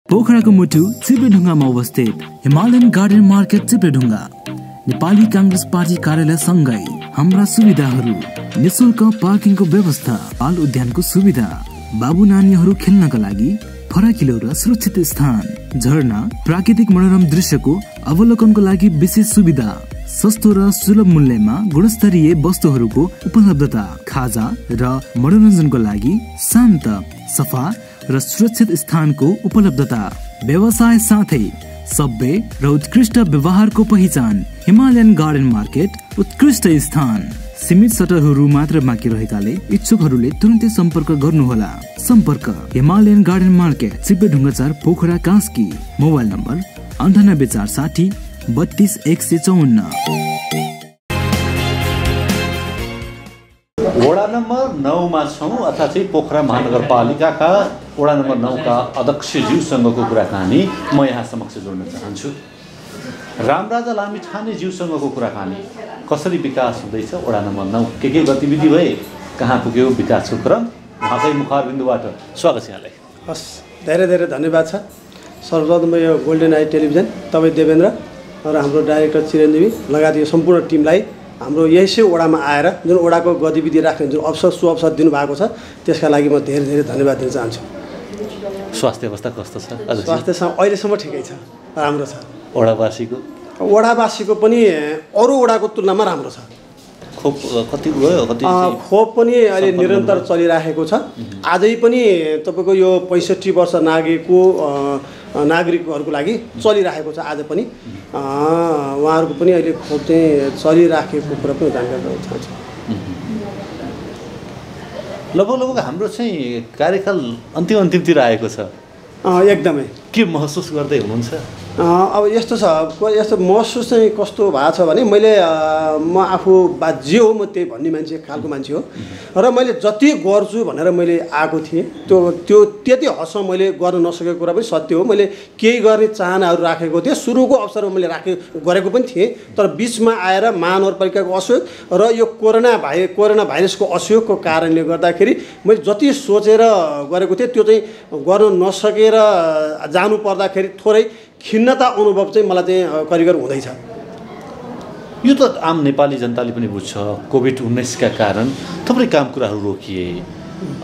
पोखराको मुटु चिप्लेढुङ्गामा अवस्थित Himalayan garden market Chipledhunga. Nepali Congress party कार्यालय सँगै हाम्रा सुविधाहरू: निशुल्क पार्किङको व्यवस्था, बाल उद्यानको सुविधा, बाबु नानीहरू खेल्नका लागि फराकिलो र सुरक्षित स्थान, झरना, प्राकृतिक मनोरम दृश्यको अवलोकनको लागि विशेष सुविधा, सस्तो र सुलभ मूल्यमा गुणस्तरीय वस्तुहरूको उपलब्धता, खाजा र मनोरञ्जनको लागि शान्त, सफा र सुरक्षित स्थानको उपलब्धता, व्यवसाय साथै सभ्य र उत्कृष्ट व्यवहारको पहिचान। हिमालयन गार्डन मार्केट उत्कृष्ट स्थान। सीमित सटरहरू मात्र बाँकी रहेकाले इच्छुकहरूले तुरन्तै सम्पर्क गर्नुहोला। सम्पर्क Himalayan garden market, Chipledhunga 4, Pokhara, Kaski. Mobile number 98 460 32 154। वडा नम्बर 9 मा छौँ, अर्थात् चाहिँ पोखरा महानगरपालिकाका वडा नम्बर 9 का अध्यक्षज्यूसँगको कुराकानी म यहाँ समक्ष जोड्न चाहन्छु। रामराजा लामिछाने ज्यूसँगको कुराकानी, कसरी विकास हुँदैछ वडा नम्बर 9, के गतिविधि भए, कहाँ पुग्यो विकासको क्रम, उहाँकै मुखारबिन्दुबाट स्वागत छ यहाँलाई। हस्, धेरै धेरै धन्यवाद छ। सर्वप्रथम यो गोल्डन आई टेलिभिजन, तपाईँ देवेन्द्र र हाम्रो डाइरेक्टर चिरञ्जीवी लगायत यो सम्पूर्ण टिमलाई हाम्रो यसै वडामा आएर जुन वडाको गतिविधि राख्ने जुन अवसर सुअवसर दिनुभएको छ त्यसका लागि म धेरै धेरै धन्यवाद दिन चाहन्छु। स्वास्थ्य अवस्था कस्तो छ? स्वास्थ्य अहिलेसम्म ठिकै छ, राम्रो छ। वडावासीको पनि अरू वडाको तुलनामा राम्रो छ। खोप कति गयो? खोप पनि अहिले निरन्तर चलिरहेको छ। आजै पनि तपाईँको यो 65 वर्ष नागरिकहरूको लागि चलिरहेको छ। आज पनि उहाँहरूको पनि अहिले खोप चाहिँ चलिराखेको कुरा पनि जानकारी गराउन चाहन्छु। लगभग हाम्रो चाहिँ कार्यकाल अन्तिमतिर आएको छ। एकदमै के महसुस गर्दै हुनुहुन्छ? अब यस्तो छ, यस्तो महसुस चाहिँ कस्तो भएको छ भने मैले म आफू जे हो म त्यही भन्ने खालको मान्छे हो र मैले जति गर्छु भनेर मैले आएको थिएँ त्यो त्यति हदसम्म मैले गर्न नसकेको कुरा पनि सत्य हो। मैले केही गर्ने चाहनाहरू राखेको थिएँ, सुरुको अवसरमा मैले गरेको पनि थिएँ, तर बिचमा आएर महानगरपालिकाको असहयोग र यो कोरोना भाइरसको असहयोगको कारणले गर्दाखेरि मैले जति सोचेर गरेको थिएँ त्यो चाहिँ गर्न नसकेर जानु पर्दाखेरि थोरै खिन्नता अनुभव चाहिँ मलाई चाहिँ करिगर हुँदैछ। यो त आम नेपाली जनताले पनि बुझ्छ, कोभिड-19 का कारण थुप्रै काम कुराहरू रोकिए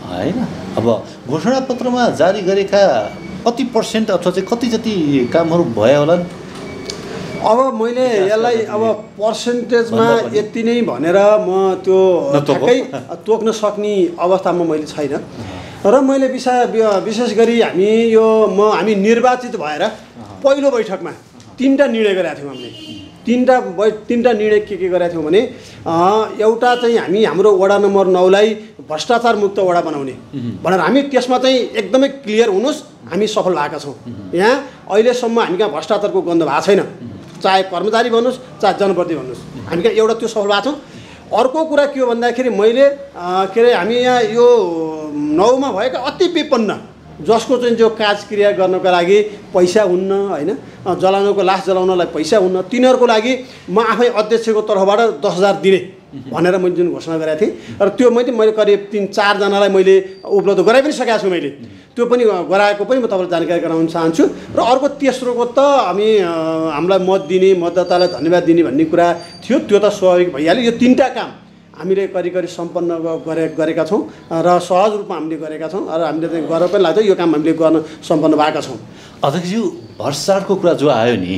हैन। अब घोषणापत्रमा जारी गरेका कति % अथवा चाहिँ कति जति कामहरू भयो होला? अब मैले यसलाई अब पर्सेन्टेजमा यति नै भनेर म त्यो ठ्याक्कै तोक्न सक्ने अवस्थामा मैले छैन र मैले विशेष गरी हामी निर्वाचित भएर पहिलो बैठकमा 3टा निर्णय गरेका थियौँ। हामीले 3टा निर्णय के गरेका थियौँ भने एउटा चाहिँ हाम्रो वडा नम्बर 9 लाई भ्रष्टाचार मुक्त वडा बनाउने भनेर हामी त्यसमा चाहिँ एकदमै क्लियर हुनुहोस्, हामी सफल भएका छौँ। यहाँ अहिलेसम्म हामी कहाँ भ्रष्टाचारको गन्ध भएको छैन, चाहे कर्मचारी भन्नुहोस् चाहे जनप्रति भन्नुहोस्, हामी कहाँ एउटा त्यो सफल भएको छौँ। अर्को कुरा के हो भन्दाखेरि मैले हामी यहाँ यो 9 मा भएका अति विपन्न जसको चाहिँ जो कार्यक्रिया गर्नको लागि पैसा हुन्न हैन, जलाउनको लास जलाउनलाई पैसा हुन्न, तिनीहरूको लागि म आफै अध्यक्षको तर्फबाट 10,000 दिने भनेर मैले जुन घोषणा गरेको थिएँ र त्यो मैले करिब 3-4 जनालाई मैले उपलब्ध गराइ पनि सकेको छु। मैले त्यो पनि गराएको पनि म तपाईँलाई जानकारी गराउन चाहन्छु। र अर्को तेस्रोको त हामीलाई मत दिने, मतदातालाई धन्यवाद दिने भन्ने कुरा थियो, त्यो त स्वाभाविक भइहाल्यो। यो 3टा काम हामीले करिब सम्पन्न गरेका छौँ र सहज रूपमा हामीले गरेका छौँ र हामीले चाहिँ गर्व पनि लाग्छ यो काम हामीले गर्न सम्पन्न भएका छौँ। अध्यक्षज्यू, भ्रष्टाचारको कुरा जो आयो नि,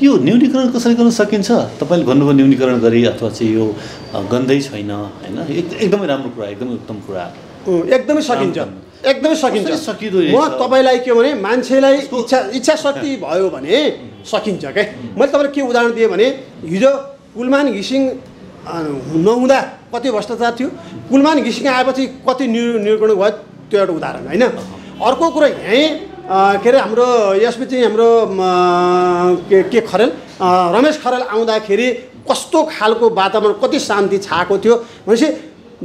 यो न्यूनीकरण कसरी गर्न सकिन्छ? तपाईँले भन्नुभयो न्यूनीकरण गरी अथवा चाहिँ यो गन्दै छैन हैन, एकदमै राम्रो कुरा, एकदमै उत्तम कुरा। एकदमै सकिन्छ, एकदमै सकिन्छ। म तपाईँलाई के भने मान्छेलाई इच्छा शक्ति भयो भने सकिन्छ क्या। मैले तपाईँलाई के उदाहरण दिएँ भने हिजो कुलमान घिसिङ नहुँदा कति भ्रष्टाचार थियो, कुलमान घिसिङ आएपछि कति न्यूनीकरण भयो, त्यो एउटा उदाहरण होइन। अर्को कुरा यहीँ हाम्रो यसपछि हाम्रो के खरेल रमेश खरेल आउँदाखेरि कस्तो खालको वातावरण, कति शान्ति छाएको थियो भनेपछि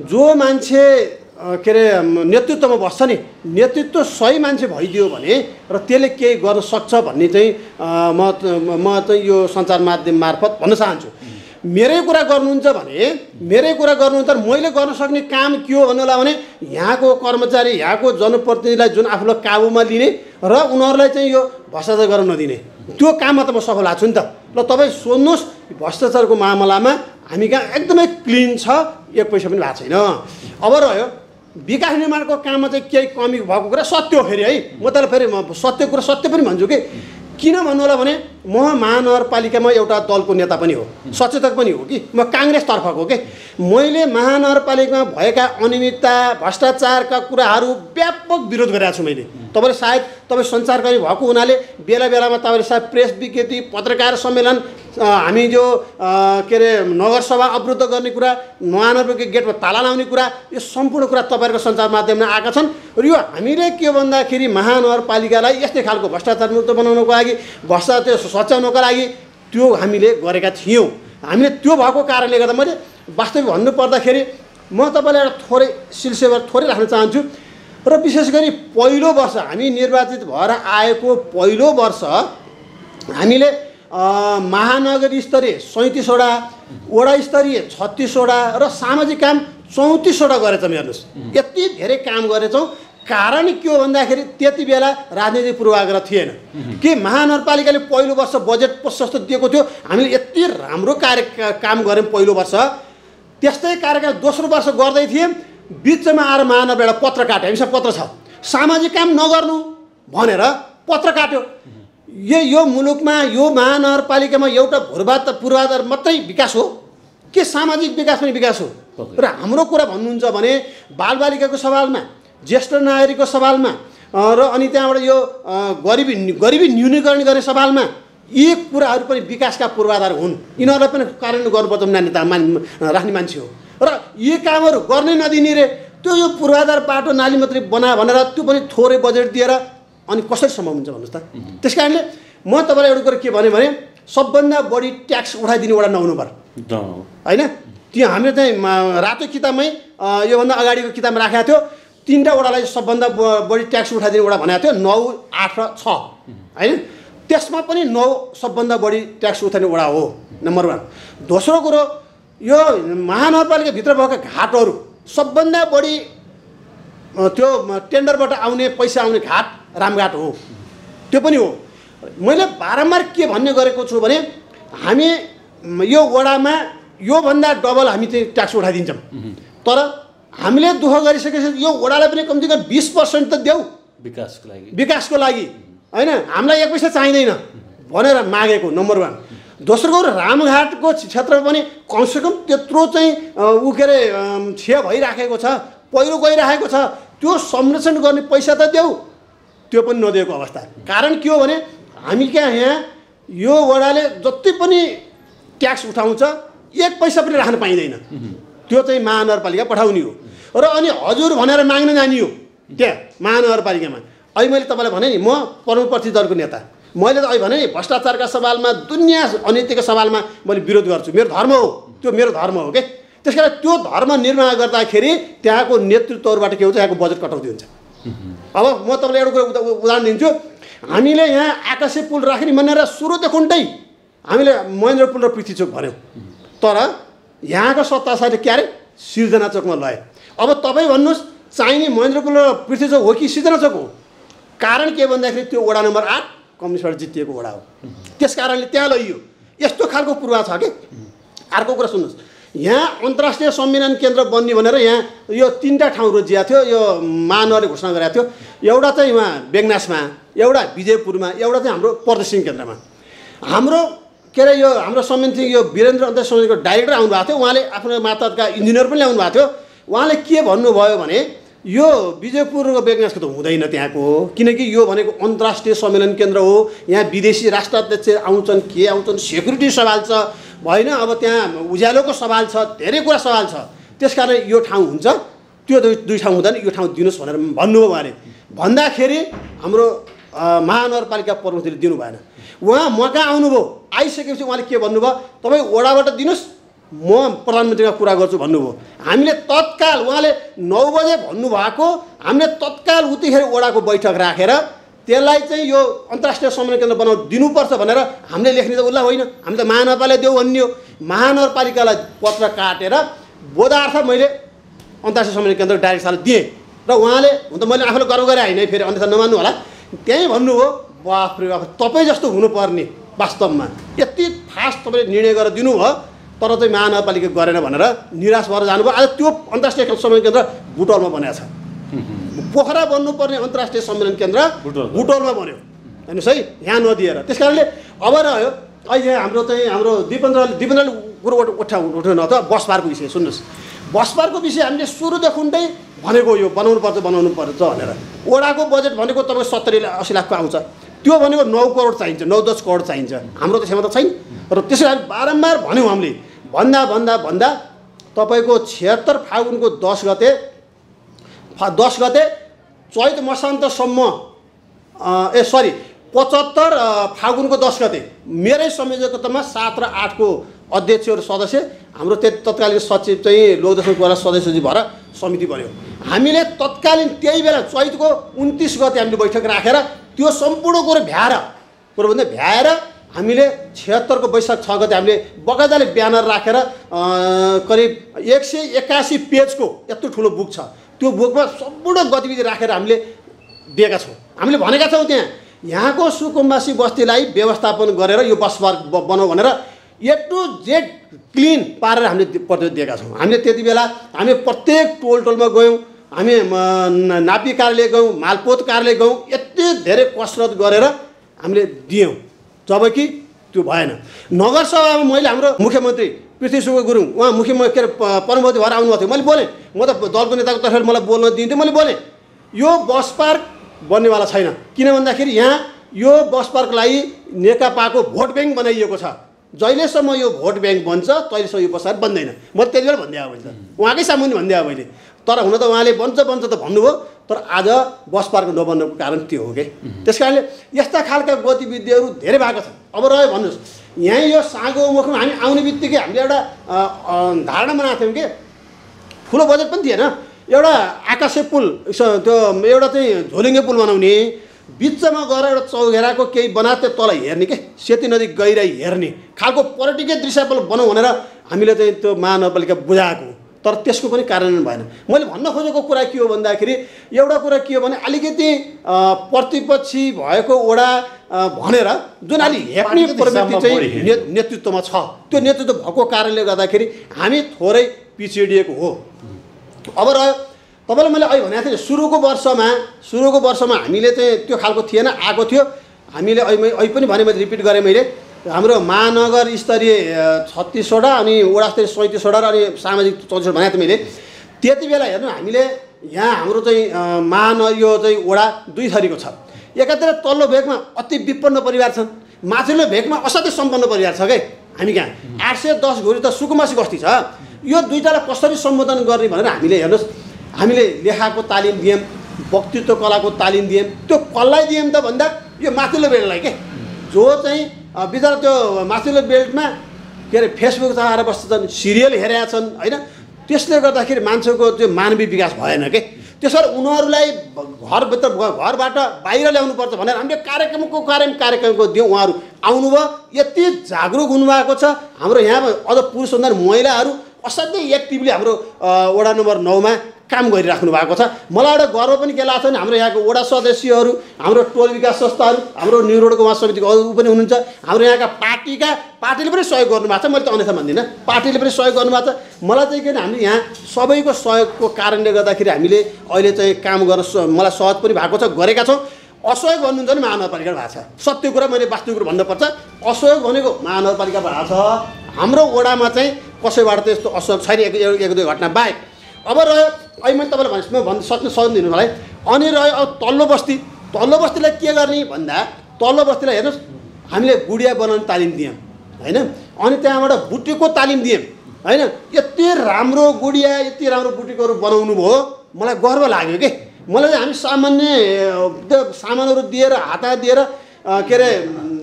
जो मान्छे नेतृत्वमा बस्छ नि, नेतृत्व सही मान्छे भइदियो भने र त्यसले केही गर्न सक्छ भन्ने चाहिँ म चाहिँ यो सञ्चार माध्यम मार्फत भन्न चाहन्छु। मेरै कुरा गर्नुहुन्छ भने मैले गर्न सक्ने काम के हो भन्नु होला भने यहाँको कर्मचारी, यहाँको जनप्रतिनिधिलाई जुन आफूलाई काबुमा लिने र उनीहरूलाई चाहिँ यो भ्रष्टाचार गर्न नदिने, त्यो काममा त म सफल भएको छु नि त। ल तपाईँ सोध्नुहोस्, भ्रष्टाचारको मामलामा हामी कहाँ एकदमै क्लिन छ, 1 पैसा पनि भएको छैन। अब रह्यो विकास निर्माणको काममा चाहिँ केही कमी भएको कुरा सत्य हो फेरि है, म त्यसलाई फेरि सत्य पनि भन्छु कि किन भन्नु होला भने म महानगरपालिकामा एउटा दलको नेता पनि हो, सचेतक पनि हो कि म काङ्ग्रेस तर्फको के। मैले महानगरपालिकामा भएका अनियमितता भ्रष्टाचारका कुराहरू व्यापक विरोध गरेको छु मैले। तपाईँ सञ्चारकर्मी भएको हुनाले बेला बेलामा तपाईँले सायद प्रेस विज्ञप्ति, पत्रकार सम्मेलन, हामी जो नगरसभा अवरुद्ध गर्ने कुरा, महानगरको गेटमा ताला लाउने कुरा, यो सम्पूर्ण कुरा तपाईँहरूको सञ्चार माध्यममा आएका छन्। र यो हामीले के भन्दाखेरि महानगरपालिकालाई यस्तै खालको भ्रष्टाचार मुक्त बनाउनको लागि, भ्रष्टाचार सच्याउनको लागि त्यो हामीले गरेका थियौँ। हामीले त्यो भएको कारणले गर्दा मैले वास्तविक भन्नुपर्दाखेरि म तपाईँलाई एउटा थोरै सिलसिला थोरै राख्न चाहन्छु। र विशेष गरी पहिलो वर्ष हामी निर्वाचित भएर आएको पहिलो वर्ष हामीले महानगर स्तरीय 37 वटा, वडा स्तरीय 36 वटा र सामाजिक काम 34 वटा गरेछौँ। हेर्नुहोस्, यति धेरै काम गरेछौँ। कारण के हो भन्दाखेरि त्यति बेला राजनीतिक पूर्वाग्रह थिएन कि महानगरपालिकाले पहिलो वर्ष बजेट प्रशस्त दिएको थियो, हामीले यति राम्रो काम गऱ्यौँ पहिलो वर्ष, त्यस्तै कार्यकाल दोस्रो वर्ष गर्दै थिए, बिचमा आएर महानगरबाट पत्र काट्यो, हामीसँग पत्र छ, सामाजिक काम नगर्नु भनेर पत्र काट्यो। यो मुलुकमा यो महानगरपालिकामा एउटा पूर्वाधार मात्रै विकास हो के सामाजिक विकास पनि विकास हो? र हाम्रो कुरा भन्नुहुन्छ भने बालबालिकाको सवालमा, ज्येष्ठ नागरिकको सवालमा र अनि त्यहाँबाट यो गरिबी न्यूनीकरण गर्ने सवालमा यी कुराहरू पनि विकासका पूर्वाधार हुन्। यिनीहरूलाई पनि कार्यान्वयन गर्नुपर्छ मान्यता राख्ने मान्छे हो र यी कामहरू गर्नै नदिने रे त्यो यो पूर्वाधार बाटो नाली मात्रै बना भनेर त्यो पनि थोरै बजेट दिएर अनि कसरी सम्भव हुन्छ भन्नुहोस् त? त्यस कारणले म तपाईँलाई एउटा कुरा के भने सबभन्दा बढी ट्याक्स उठाइदिने वडा नहुनु पर्यो होइन? त्यो हामीले चाहिँ रातो किताबमै योभन्दा अगाडिको किताबमा राखेको थियो, 3टा वडालाई सबभन्दा बढी ट्याक्स उठाइदिने वडा भनेको थियो 9, 8 र 6 होइन? त्यसमा पनि 9 सबभन्दा बढी ट्याक्स उठाउने वडा हो नम्बर 1। दोस्रो कुरो यो महानगरपालिकाभित्र भएका घाटहरू सबभन्दा बढी त्यो टेन्डरबाट आउने पैसा आउने घाट रामघाट हो, त्यो पनि हो। मैले बारम्बार के भन्ने गरेको छु भने हामी यो वडामा योभन्दा डबल हामी चाहिँ ट्याक्स उठाइदिन्छौँ, तर हामीले दुःख गरिसकेपछि यो वडालाई पनि कम्तीमा 20% त देऊ विकासको लागि होइन? हामीलाई 1 पैसा चाहिँदैन भनेर मागेको नम्बर 1। दोस्रो कुरो रामघाटको क्षेत्रमा पनि कमसेकम त्यत्रो चाहिँ के अरे क्षय भइराखेको छ, पहिरो गइराखेको छ, त्यो संरक्षण गर्ने पैसा त देऊ, त्यो पनि नदिएको अवस्था। कारण के हो भने हामी यहाँ यो वडाले जति पनि ट्याक्स उठाउँछ 1 पैसा पनि राख्न पाइँदैन, त्यो चाहिँ महानगरपालिका पठाउने हो र अनि हजुर भनेर माग्न जाने हो त्यहाँ महानगरपालिकामा। अहिले मैले तपाईँलाई भने नि म प्रमुख प्रतिनिधि दलको नेता, मैले त अहिले भने नि भ्रष्टाचारका सवालमा दुनियाँ अनीतिको सवालमा मैले विरोध गर्छु, मेरो धर्म हो, त्यो मेरो धर्म हो के। त्यस कारण त्यो धर्म निर्वाह गर्दाखेरि त्यहाँको नेतृत्वहरूबाट के हुन्छ, यहाँको बजेट कटौती हुन्छ। अब म तपाईँलाई एउटा उदाहरण दिन्छु, हामीले यहाँ आकाशे पुल राख्ने भनेर सुरुदेखि हामीले महेन्द्र पुल र पृथ्वी चोक भन्यौँ, तर यहाँको सत्ताधारीले के अरे सिर्जना चोकमा लयो। अब तपाईँ भन्नुहोस् चाहिने महेन्द्र पुल र पृथ्वी चोक हो कि सिर्जना चोक हो? कारण के भन्दाखेरि त्यो वडा नम्बर 8 कम्युनिस्टबाट जितिएको वडा हो, त्यस कारणले त्यहाँ लैयो। यस्तो खालको पूर्वाधार छ कि। अर्को कुरा सुन्नुहोस्, यहाँ अन्तर्राष्ट्रिय सम्मेलन केन्द्र बन्ने भनेर यहाँ यो 3टा ठाउँ रोजिएको थियो, यो महानगरले घोषणा गरेको थियो। एउटा चाहिँ उहाँ बेगनासमा, एउटा विजयपुरमा, एउटा चाहिँ हाम्रो प्रदर्शनी केन्द्रमा। हाम्रो के अरे यो हाम्रो समिति यो वीरेन्द्र अन्तर्राष्ट्रिय समितिको डाइरेक्टर आउनुभएको थियो, उहाँले आफ्नो मातहतका इन्जिनियर पनि ल्याउनु भएको थियो। उहाँले के भन्नुभयो भने यो विजयपुर र बेगनासको त हुँदैन त्यहाँको, किनकि यो भनेको अन्तर्राष्ट्रिय सम्मेलन केन्द्र हो, यहाँ विदेशी राष्ट्राध्यक्ष आउँछन्, के आउँछन्, सेक्युरिटी सवाल छ होइन, अब त्यहाँ उज्यालोको सवाल छ, धेरै कुरा सवाल छ, त्यस कारण यो ठाउँ हुन्छ, त्यो 2 ठाउँ हुँदैन, यो ठाउँ दिनुहोस् भनेर भन्नुभयो उहाँले। भन्दाखेरि हाम्रो महानगरपालिका प्रमुखले दिनु भएन। उहाँ मका आउनुभयो, आइसकेपछि उहाँले के भन्नुभयो, तपाईँ वडाबाट दिनुहोस्, म प्रधानमन्त्रीका कुरा गर्छु भन्नुभयो। हामीले तत्काल उहाँले 9 बजे भन्नुभएको, हामीले तत्काल उतिखेर वडाको बैठक राखेर त्यसलाई चाहिँ यो अन्तर्राष्ट्रिय सम्मेलन केन्द्र बनाउनु दिनुपर्छ भनेर हामीले लेख्ने त उसलाई होइन, हामी त महानगरपालिका देऊ भन्ने हो। महानगरपालिकालाई पत्र काटेर बोधार्थ मैले अन्तर्राष्ट्रिय सम्मेलन केन्द्र डाइरेक्ट साल दिएँ र उहाँले हुन त मैले आफूले गर्व गरेँ होइन, फेरि अन्यथा नमान्नु होला, त्यहीँ भन्नुभयो बाफ रे बाफ तपाईँ जस्तो हुनुपर्ने, वास्तवमा यति फास्ट तपाईँले निर्णय गरेर दिनुभयो, तर चाहिँ महानगरपालिका गरेन भनेर निराश भएर जानुभयो। आज त्यो अन्तर्राष्ट्रिय सम्मेलन केन्द्र बुटवलमा बनेको छ। पोखरा बन्नुपर्ने अन्तर्राष्ट्रिय सम्मेलन केन्द्र बुटवलमा बन्यो हेर्नुहोस् है, यहाँ नदिएर। त्यस कारणले अब रह्यो अहिले हाम्रो चाहिँ हाम्रो दिपेन्द्रले कुरो उठाउनु नत्र बस पार्कको विषय सुन्नुहोस्। बस पार्कको विषय हामीले सुरुदेखि भनेको यो बनाउनु पर्छ भनेर। वडाको बजेट भनेको तपाईँ 70-80 लाखको आउँछ, त्यो भनेको 9 करोड चाहिन्छ, 9-10 करोड चाहिन्छ, हाम्रो त क्षमता छैन। र त्यसै कारण बारम्बार भन्यौँ हामीले, भन्दा तपाईँको 76 फागुनको 10 गते चैत मसान्तसम्म 75 फागुनको 10 गते मेरै संयोजकतामा 7 र 8 को अध्यक्ष र सदस्य हाम्रो तत्कालीन सचिव चाहिँ लोकदर्शन द्वारा सदस्यजी भएर समिति बन्यो। हामीले तत्कालीन त्यही बेला चैतको 29 गते हामीले बैठक राखेर त्यो सम्पूर्ण कुरो भ्याएर हामीले 76 को वैशाख 6 गते हामीले बगैँचाले ब्यानर राखेर करिब 181 पेजको यत्रो ठुलो बुक छ, त्यो बोकमा सम्पूर्ण गतिविधि राखेर हामीले दिएका छौँ। हामीले भनेका छौँ त्यहाँ यहाँको सुकुम्बासी बस्तीलाई व्यवस्थापन गरेर यो बस पार्क बनाऊ भनेर ए टु जेड क्लिन पारेर हामीले पत्र दिएका छौँ। हामीले त्यति बेला हामी प्रत्येक टोलमा गयौँ, हामी नापी कार्यालय गयौँ, मालपोत कार्यालय गयौँ, यति धेरै कसरत गरेर हामीले दियौँ, जबकि त्यो भएन। नगरसभामा मैले हाम्रो मुख्यमन्त्री पृथ्वी सुब्बा गुरुङ उहाँ मुख्यमन्त्री के अरे परमपति भएर आउनुभएको थियो। मैले बोलेँ, म त दलको नेताको तर्फबाट मलाई बोल्न दिन्थ्यो। मैले बोलेँ यो बस पार्क बन्नेवाला छैन, किन भन्दाखेरि यहाँ यो बस पार्कलाई नेकपाको भोट ब्याङ्क बनाइएको छ। जहिलेसम्म यो भोट ब्याङ्क बन्छ तहिलेसम्म यो बस पार्क बन्दैन। म त्यति बेला भन्दै आएँ मैले, त उहाँकै सामुन्ने भन्दै आएँ मैले। तर हुन त उहाँले बन्छ त भन्नुभयो, तर आज बस पार्क नबन्नुको कारण त्यो हो कि। त्यस कारणले यस्ता खालका गतिविधिहरू धेरै भएको छ। अब रह्यो भन्नुहोस्, यहीँ यो साँगो मुखमा हामी आउने बित्तिकै हामीले एउटा धारणा बनाएको थियौँ कि ठुलो बजेट पनि थिएन, एउटा आकाशे पुल त्यो एउटा चाहिँ झोलिङ्गे पुल बनाउने, बिचमा गएर एउटा चौघेराको केही बनाएको त्यो तल हेर्ने के सेती नदी गहिराई हेर्ने खालको पर्यटकीय दृश्य बनाऊ भनेर हामीले चाहिँ त्यो महानगरपालिका बुझाएको, तर त्यसको पनि कार्यान्वयन भएन। मैले भन्न खोजेको कुरा के हो भन्दाखेरि एउटा कुरा के हो भने अलिकति प्रतिपक्षी भएको वडा भनेर जुन अलि हेप्ने प्रवृत्ति चाहिँ नेतृत्वमा छ, त्यो नेतृत्व भएको कारणले गर्दाखेरि हामी थोरै पिछडिएको हो। अब रह्यो तपाईँलाई मैले अहिले भनेको थिएँ सुरुको वर्षमा हामीले चाहिँ त्यो खालको थिएन, आएको थियो। हामीले अहिले पनि भने मैले रिपिट गरेँ, मैले हाम्रो महानगर स्तरीय 36वटा अनि वडा स्तरीय 37वटा र अनि सामाजिक 34 भनेको थिएँ मैले। त्यति बेला हेर्नु हामीले यहाँ हाम्रो चाहिँ यो चाहिँ वडा दुई थरीको छ। एकातिर तल्लो भेगमा अति विपन्न परिवार छन्, माथिल्लो भेगमा असाध्यै सम्पन्न परिवार छ क्या। हामी कहाँ 810 घोरी त सुकुम्बासी बस्ती छ। यो दुईटालाई कसरी सम्बोधन गर्ने भनेर हामीले हेर्नुहोस्, हामीले लेखाको तालिम दियौँ, वक्तृत्व कलाको तालिम दियौँ। त्यो कसलाई दियौँ त भन्दा यो माथिल्लो बेल्टलाई के, जो चाहिँ बिचरा त्यो माथिल्लो बेल्टमा के अरे फेसबुक चलाएर बस्छन्, सिरियल हेरेका छन् होइन। त्यसले गर्दाखेरि मान्छेको त्यो मानवीय विकास भएन के। त्यसरी उनीहरूलाई घरबाट बाहिर ल्याउनुपर्छ भनेर हामीले कार्यक्रमको दियौँ। उहाँहरू आउनुभयो, यति जागरुक हुनुभएको छ। हाम्रो यहाँ अझ पुरुषभन्दा महिलाहरू असाध्यै एक्टिभली हाम्रो वडा नम्बर 9मा काम गरिराख्नु भएको छ। मलाई एउटा गर्व पनि के लाग्छ भने हाम्रो यहाँको वडा सदस्यहरू, हाम्रो टोल विकास संस्थाहरू, हाम्रो न्यु रोडको उहाँ समितिको अरू पनि हुनुहुन्छ, हाम्रो यहाँका पार्टीले पनि सहयोग गर्नुभएको छ। मैले त अन्यथा भन्दिनँ, पार्टीले पनि सहयोग गर्नुभएको छ। मलाई चाहिँ किन हामीले यहाँ सबैको सहयोगको कारणले गर्दाखेरि हामीले अहिले चाहिँ काम गर्न मलाई सहज पनि भएको छ, गरेका छौँ। असहयोग भन्नुहुन्छ भने महानगरपालिका भएको छ, सत्य कुरा मैले वास्तविक कुरा भन्नुपर्छ। असहयोग भनेको महानगरपालिका भएको छ। हाम्रो वडामा चाहिँ कसैबाट त यस्तो असहयोग छैन, एक दुई घटना बाहेक। अब रह्यो अहिले मैले तपाईँलाई भन्नु सक्दिनँ मलाई। अनि रह्यो अब तल्लो बस्तीलाई के गर्ने भन्दा तल्लो बस्तीलाई हेर्नुहोस्, हामीले गुडिया बनाउने तालिम दियौँ होइन, अनि त्यहाँबाट बुटीको तालिम दियौँ होइन। यति राम्रो गुडिया, यति राम्रो बुटीकोहरू बनाउनु भयो, मलाई गर्व लाग्यो कि। मलाई चाहिँ हामी सामान्य त्यो सामानहरू दिएर हाता दिएर के अरे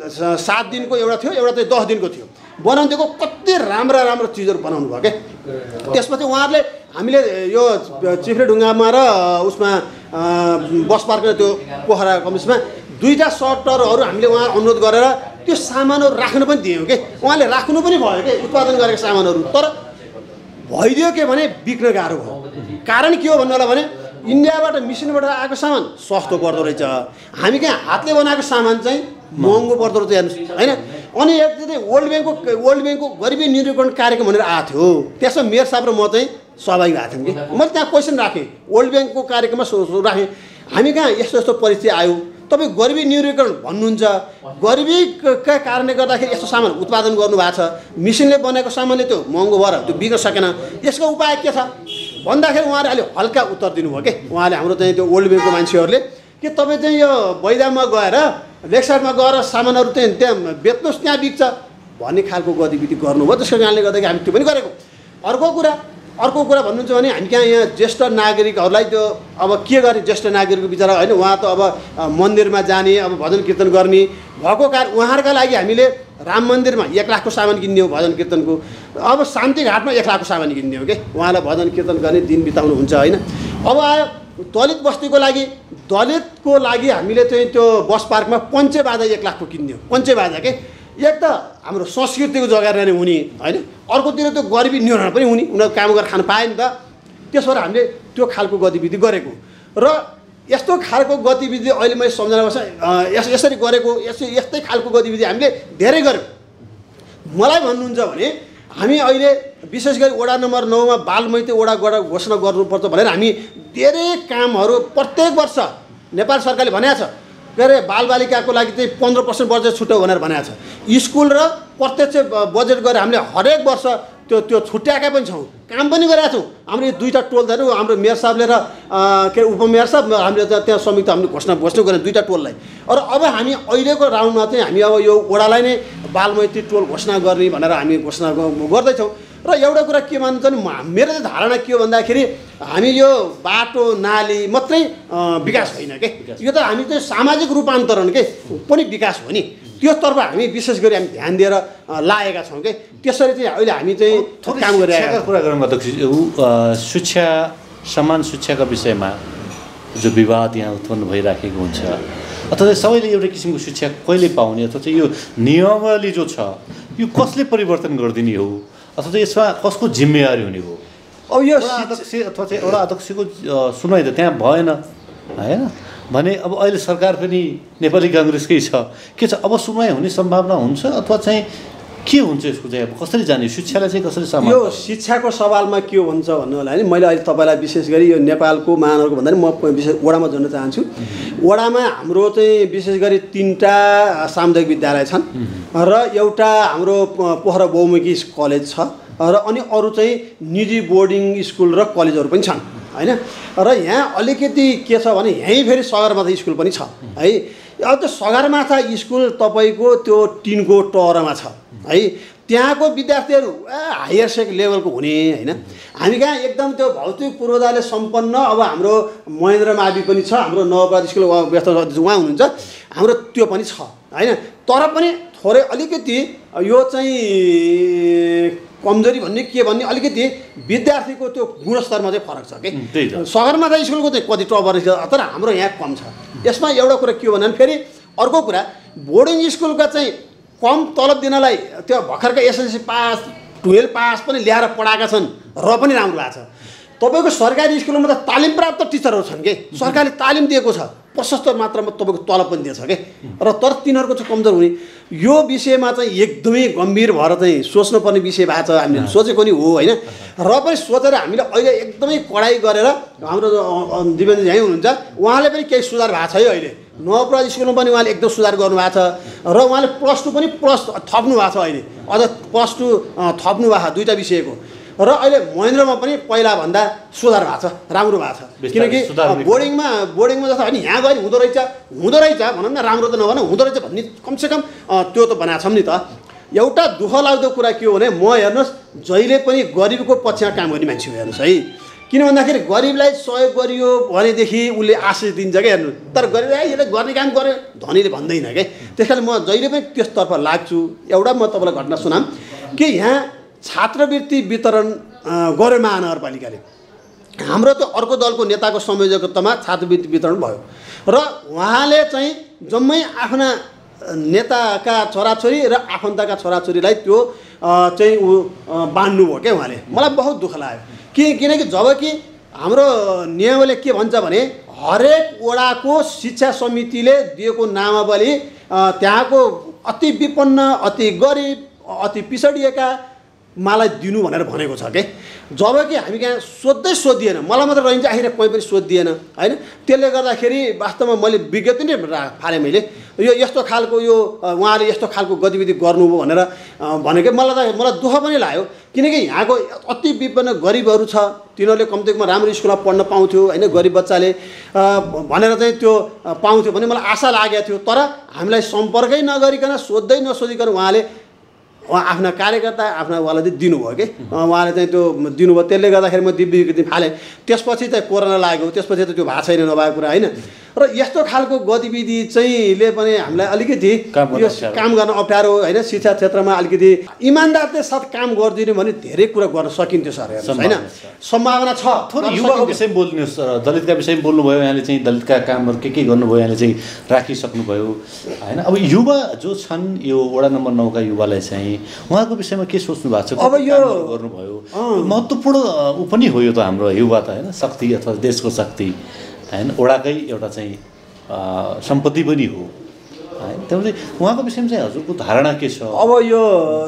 7 दिनको एउटा थियो, एउटा चाहिँ 10 दिनको थियो बनाउँदिएको। कति राम्रा चिजहरू बनाउनु भयो क्या। त्यसपछि उहाँहरूले हामीले यो चिफ्रे ढुङ्गामा र उसमा बस पार्क त्यो पोखरा कम्प्लेक्समा 2टा सटरहरू हामीले उहाँ अनुरोध गरेर त्यो सामानहरू राख्नु पनि दियौँ कि। उहाँले राख्नु पनि भयो कि उत्पादन गरेको सामानहरू, तर भइदियो के भने बिक्न गाह्रो भयो। कारण के हो भन्नु होला भने इन्डियाबाट मिसिनबाट आएको सामान सस्तो पर्दो रहेछ, हामी कहाँ हातले बनाएको सामान चाहिँ महँगो पर्दो रहेछ हेर्नुहोस् होइन। अनि एकचोटि वर्ल्ड ब्याङ्कको गरिबी निर्णीकरण कार्यक्रम भनेर आएको थियो, त्यसमा मेयर साहब र म चाहिँ सहभागी भएको थियौँ कि। मैले त्यहाँ क्वेसन राखेँ, वर्ल्ड ब्याङ्कको कार्यक्रममा राखेँ, हामी कहाँ यस्तो परिस्थिति आयो, तपाईँ गरिबी निर्णीकरण भन्नुहुन्छ, गरिबीका कारणले गर्दाखेरि यस्तो सामान उत्पादन गर्नुभएको छ, मिसिनले बनेको सामानले त्यो महँगो भएर त्यो बिग्न सकेन, यसको उपाय के छ भन्दाखेरि उहाँले अलि हल्का उत्तर दिनुभयो कि। उहाँले हाम्रो चाहिँ त्यो वर्ल्ड ब्याङ्कको मान्छेहरूले कि तपाईँ चाहिँ यो बैदाममा गएर लेकसाइडमा गएर सामानहरू चाहिँ त्यहाँ बेच्नुहोस्, त्यहाँ बिक्छ भन्ने खालको गतिविधि गर्नुभयो। त्यसको कारणले गर्दाखेरि हामी त्यो पनि गरेको। अर्को कुरा भन्नुहुन्छ भने हामी कहाँ यहाँ ज्येष्ठ नागरिकहरूलाई त्यो अब के गर्ने, ज्येष्ठ नागरिकको बिचरा होइन, उहाँ त अब मन्दिरमा जाने, अब भजन कीर्तन गर्ने भएको कारण उहाँहरूका लागि हामीले राम मन्दिरमा 1 लाखको सामान किनिदियौँ भजन कीर्तनको। अब शान्ति घाटमा 1 लाखको सामान किनिदियौँ कि उहाँलाई भजन कीर्तन गर्ने दिन बिताउनुहुन्छ होइन। अब आयो दलित बस्तीको लागि हामीले चाहिँ त्यो बस पार्कमा पञ्चे बाजा 1 लाखको किनिदियौँ, पञ्चे बाजा के। एक त हाम्रो संस्कृतिको जग्गा नै हुने होइन, अर्कोतिर त्यो गरिबी निर्णय पनि हुने, उनीहरू काम गरेर खान पाए नि त। त्यसबाट हामीले त्यो खालको गतिविधि गरेको र यस्तो खालको गतिविधि अहिले मैले सम्झना बस्छ यसरी गरेको यस्तै खालको गतिविधि हामीले धेरै गर्यौँ। मलाई भन्नुहुन्छ भने हामी अहिले विशेष गरी वडा नम्बर 9 मा बालमैत्री वडा घोषणा गर्नुपर्छ भनेर हामी धेरै कामहरू प्रत्येक वर्ष नेपाल सरकारले भनेको छ के अरे बालबालिकाको लागि चाहिँ 15% बजेट छुट्याउ भनेर भनेको छ। स्कुल र प्रत्यक्ष बजेट गरेर हामीले हरेक वर्ष त्यो छुट्याएका पनि छौँ, काम पनि गरेका छौँ। हाम्रो यो 2टा टोलहरू हाम्रो मेयर साहबले र के उपमेयर साहब हामीले त्यहाँ संयुक्त हामीले घोषणा गरेँ 2टा टोललाई। र अब हामी अहिलेको राउन्डमा चाहिँ हामी अब यो वडालाई नै बालमैत्री टोल घोषणा गर्ने भनेर हामी घोषणा गर्दैछौँ। र एउटा कुरा के भन्छ भने मेरो चाहिँ धारणा के हो भन्दाखेरि हामी यो बाटो नाली मात्रै विकास होइन के, यो त हामी चाहिँ सामाजिक रूपान्तरण के पनि विकास हो नि, त्योतर्फ हामी विशेष गरी हामी ध्यान दिएर लागेका छौँ कि त्यसरी चाहिँ अहिले हामी चाहिँ काम गरिरहेका कुरा गरौँ। अध्यक्ष शिक्षा समान शिक्षाका विषयमा जो विवाद यहाँ उत्पन्न भइराखेको हुन्छ अथवा सबैले एउटा किसिमको शिक्षा कहिले पाउने अथवा चाहिँ यो नियमावली जो छ यो कसले परिवर्तन गरिदिने हो अथवा चाहिँ यसमा कसको जिम्मेवारी हुने हो? अब यो अध्यक्ष अथवा चाहिँ एउटा अध्यक्षको सुनवाई त त्यहाँ भएन होइन भने अब अहिले सरकार पनि नेपाली काङ्ग्रेसकै छ, के छ अब सुनवाई हुने सम्भावना हुन्छ अथवा चाहिँ के हुन्छ यसको चाहिँ अब कसरी जाने शिक्षालाई चाहिँ कसरी सम्हाल्ने? यो शिक्षाको सवालमा के हुन्छ भन्नु होला नि, मैले अहिले तपाईँलाई विशेष गरी यो नेपालको महानगरको भन्दा म विशेष वडामा जोड्न चाहन्छु। वडामा हाम्रो चाहिँ विशेष गरी 3टा सामुदायिक विद्यालय छन् र एउटा हाम्रो पोखरा बहुमुखी कलेज छ र अनि अरू चाहिँ निजी बोर्डिङ स्कुल र कलेजहरू पनि छन् होइन। र यहाँ अलिकति के छ भने यहीँ फेरि सगरमाथा स्कुल पनि छ है। अब त्यो सगरमाथा स्कुल तपाईँको त्यो टिनको टरमा छ है, त्यहाँको विद्यार्थीहरू हायर सेक लेभलको हुने होइन। हामी कहाँ एकदम त्यो भौतिक पूर्वाधारले सम्पन्न अब हाम्रो महेन्द्र मावि पनि छ, हाम्रो नवपराध स्कुल व्यस्त उहाँ हुनुहुन्छ, हाम्रो त्यो पनि छ होइन। तर पनि थोरै अलिकति यो चाहिँ कमजोरी भन्ने के भन्ने अलिकति विद्यार्थीको त्यो गुणस्तरमा चाहिँ फरक छ कि सगरमाथा स्कुलको चाहिँ कति टपर छ तर हाम्रो यहाँ कम छ। यसमा एउटा कुरा के हो भने फेरि अर्को कुरा बोर्डिङ स्कुलका चाहिँ कम तलब दिनलाई त्यो भर्खरका एसएलसी पास 12 पास पनि ल्याएर पढाएका छन् र पनि राम्रो भएको छ। तपाईँको सरकारी स्कुलमा त तालिम प्राप्त टिचरहरू छन् कि सरकारले तालिम दिएको छ, प्रशस्त मात्रामा तपाईँको तलब पनि दिएछ कि र तर तिनीहरूको चाहिँ कमजोर हुने। यो विषयमा चाहिँ एकदमै गम्भीर भएर चाहिँ सोच्नुपर्ने विषय भएको छ, हामीले सोचेको नि हो होइन। र पनि सोचेर हामीले अहिले एकदमै कडाइ गरेर हाम्रो दिवेन्द्र यहीँ हुनुहुन्छ उहाँले पनि केही सुधार भएको छ है। अहिले नवपराध स्कुलमा पनि उहाँले एकदम सुधार गर्नुभएको छ र उहाँले +2 पनि थप्नु भएको छ, अहिले अझ +2 थप्नु भएको छ 2टा विषयको। र अहिले महेन्द्रमा पनि पहिलाभन्दा सुधार भएको छ, राम्रो भएको छ। किनकि बोर्डिङमा जस्तो होइन यहाँ गएर हुँदो रहेछ भनौँ न, राम्रो त नभनौँ हुँदो रहेछ भन्ने कमसेकम त्यो त बनाएको छौँ नि त। एउटा दुःख लाग्दो कुरा के हो भने म हेर्नुहोस् जहिले पनि गरिबको पक्षमा काम गर्ने मान्छे हो हेर्नुहोस् है। किन भन्दाखेरि गरिबलाई सहयोग गरियो भनेदेखि उसले आशिष दिन्छ क्या हेर्नु, तर गरिब यसले गर्ने काम गरे धनीले भन्दैन क्या। त्यस कारण म जहिले पनि त्यसतर्फ लाग्छु। एउटा म तपाईँलाई घटना सुनाम कि यहाँ छात्रवृत्ति वितरण गर्यो महानगरपालिकाले, हाम्रो त अर्को दलको नेताको संयोजकत्वमा छात्रवृत्ति वितरण भयो र उहाँले चाहिँ जम्मै आफ्ना नेताका छोराछोरी र आफन्तका छोराछोरीलाई त्यो चाहिँ बाँड्नुभयो क्या उहाँले। मलाई बहुत दुःख लाग्यो किनकि जब कि हाम्रो नियमले के भन्छ भने हरेक वडाको शिक्षा समितिले दिएको नामावली त्यहाँको अति विपन्न अति गरिब अति पिछडिएका मलाई दिनु भनेर भनेको छ के। जब कि हामी कहाँ सोधिएन, मलाई मात्र रहन्छ आखिर कोही पनि सोधिएन होइन। त्यसले गर्दाखेरि वास्तवमा मैले विज्ञप्ति नै फालेँ मैले यो यस्तो खालको यो उहाँले यस्तो खालको गतिविधि गर्नुभयो भनेर भनेको। मलाई दुःख पनि लाग्यो किनकि यहाँको अति विपन्न गरिबहरू छ, तिनीहरूले कमसेकम राम्रो स्कुलमा पढ्न पाउँथ्यो होइन, गरिब बच्चाले भनेर चाहिँ त्यो पाउँथ्यो भने मलाई आशा लागेको थियो। तर हामीलाई सम्पर्कै नगरिकन सोध्दै नसोधिकन उहाँले आफ्ना कार्यकर्ता आफ्ना उहाँलाई चाहिँ दिनुभयो कि उहाँले चाहिँ त्यो दिनुभयो। त्यसले गर्दाखेरि म दिव्य विज्ञप्ति फालेँ। त्यसपछि चाहिँ कोरोना लाग्यो, त्यसपछि त त्यो भएको छैन नभएको कुरा होइन। र यस्तो खालको गतिविधि चाहिँले पनि हामीलाई अलिकति यो काम गर्न अप्ठ्यारो होइन। शिक्षा क्षेत्रमा अलिकति इमान्दारले साथ काम गरिदिनु भने धेरै कुरा गर्न सकिन्थ्यो सर होइन। सम्भावना छ। थोरै युवाको विषयमा बोल्नुहोस्। दलितका विषयमा बोल्नुभयो यहाँले चाहिँ दलितका कामहरू के गर्नुभयो यहाँले चाहिँ राखिसक्नुभयो होइन। अब युवा जो छन् यो वडा नम्बर 9 का युवालाई चाहिँ उहाँको विषयमा के सोच्नु भएको छ? अब यो गर्नुभयो महत्त्वपूर्ण ऊ पनि हो यो त हाम्रो युवा त होइन, शक्ति अथवा देशको शक्ति होइन, वडाकै एउटा चाहिँ सम्पत्ति पनि हो होइन। त्यसले उहाँको विषयमा चाहिँ हजुरको धारणा के छ? अब यो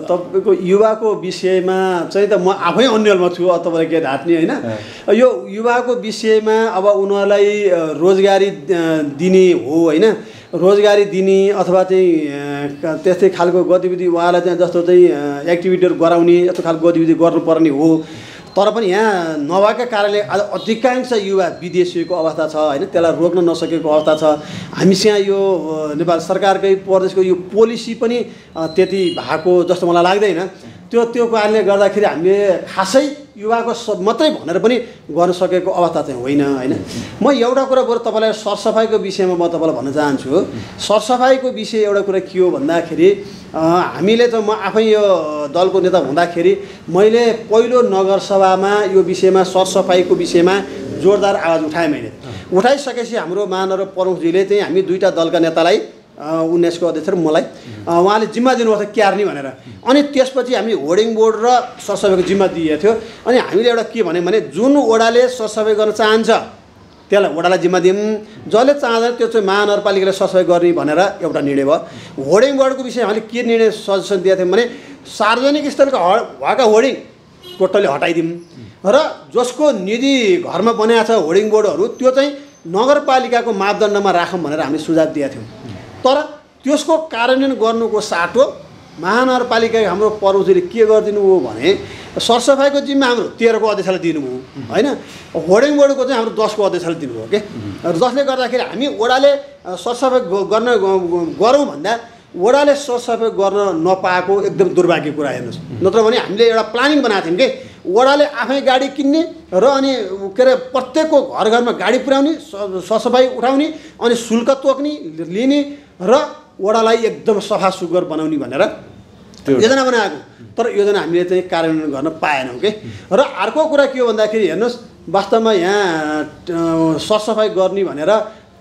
तपाईँको युवाको विषयमा चाहिँ त म आफै अन्यलमा छु, तपाईँलाई के ढाट्ने होइन। यो युवाको विषयमा अब उनीहरूलाई रोजगारी दिने हो होइन, रोजगारी दिने अथवा चाहिँ त्यस्तै खालको गतिविधि उहाँलाई चाहिँ जस्तो चाहिँ एक्टिभिटीहरू गराउने यस्तो खालको गतिविधि गर्नुपर्ने हो। तर पनि यहाँ नभएका कारणले अधिकांश युवा विदेशीको अवस्था छ होइन, त्यसलाई रोक्न नसकेको अवस्था छ। हामीसँग यो नेपाल सरकारकै प्रदेशको यो पोलिसी पनि त्यति भएको जस्तो मलाई लाग्दैन। त्यो कारणले गर्दाखेरि हामीले खासै युवाको मात्रै भनेर पनि गर्न सकेको अवस्था चाहिँ होइन होइन। म एउटा कुरा बरु तपाईँलाई सरसफाइको विषयमा म तपाईँलाई भन्न चाहन्छु। सरसफाइको विषय एउटा कुरा के हो भन्दाखेरि हामीले त म आफै यो दलको नेता हुँदाखेरि मैले पहिलो नगरसभामा यो विषयमा सरसफाइको विषयमा जोरदार आवाज उठाएँ। मैले उठाइसकेपछि हाम्रो महानगर प्रमुखजीले चाहिँ हामी दुईवटा दलका नेतालाई 19 को अध्यक्ष र मलाई उहाँले जिम्मा दिनुभएको थियो क्यार्नी भनेर। अनि त्यसपछि हामी होर्डिङ बोर्ड र सरसफाइको जिम्मा दिएको थियो। अनि हामीले एउटा के भन्यौँ भने जुन वडाले सरसफाइ गर्न चाहन्छ त्यसलाई वडालाई जिम्मा दिउँ, जसले चाहँदैन त्यो चाहिँ महानगरपालिकाले सरसफाइ गर्ने भनेर एउटा निर्णय भयो। होर्डिङ बोर्डको विषयमा हामीले के निर्णय सजेसन दिएको थियौँ भने सार्वजनिक स्थलका भएका होर्डिङ टोटल्ली हटाइदिउँ र जसको निजी घरमा बनाएको छ होर्डिङ बोर्डहरू त्यो चाहिँ नगरपालिकाको मापदण्डमा राखौँ भनेर हामीले सुझाव दिएका थियौँ। तर त्यसको कार्यान्वयन गर्नुको साटो महानगरपालिका हाम्रो प्रमुखले के गरिदिनु हो भने सरसफाइको जिम्मा हाम्रो 13 को अध्यक्षलाई दिनुभयो होइन, होर्डिङ बोर्डको चाहिँ हाम्रो 10 को अध्यक्षलाई दिनुभयो के। जसले गर्दाखेरि हामी वडाले सरसफाइ गरौँ भन्दा वडाले सरसफाइ गर्न नपाएको एकदम दुर्भाग्य कुरा हेर्नुहोस्। नत्र भने हामीले एउटा प्लानिङ बनाएको थियौँ कि वडाले आफै गाडी किन्ने र अनि के अरे प्रत्येकको घर घरमा गाडी पुर्याउने सरसफाइ उठाउने अनि शुल्क तोक्ने लिने र वडालाई एकदम सफा सुग्घर बनाउने भनेर योजना बनाएको। तर योजना हामीले चाहिँ कार्यान्वयन गर्न पाएनौँ कि। र अर्को कुरा के हो भन्दाखेरि हेर्नुहोस् वास्तवमा यहाँ सरसफाइ गर्ने भनेर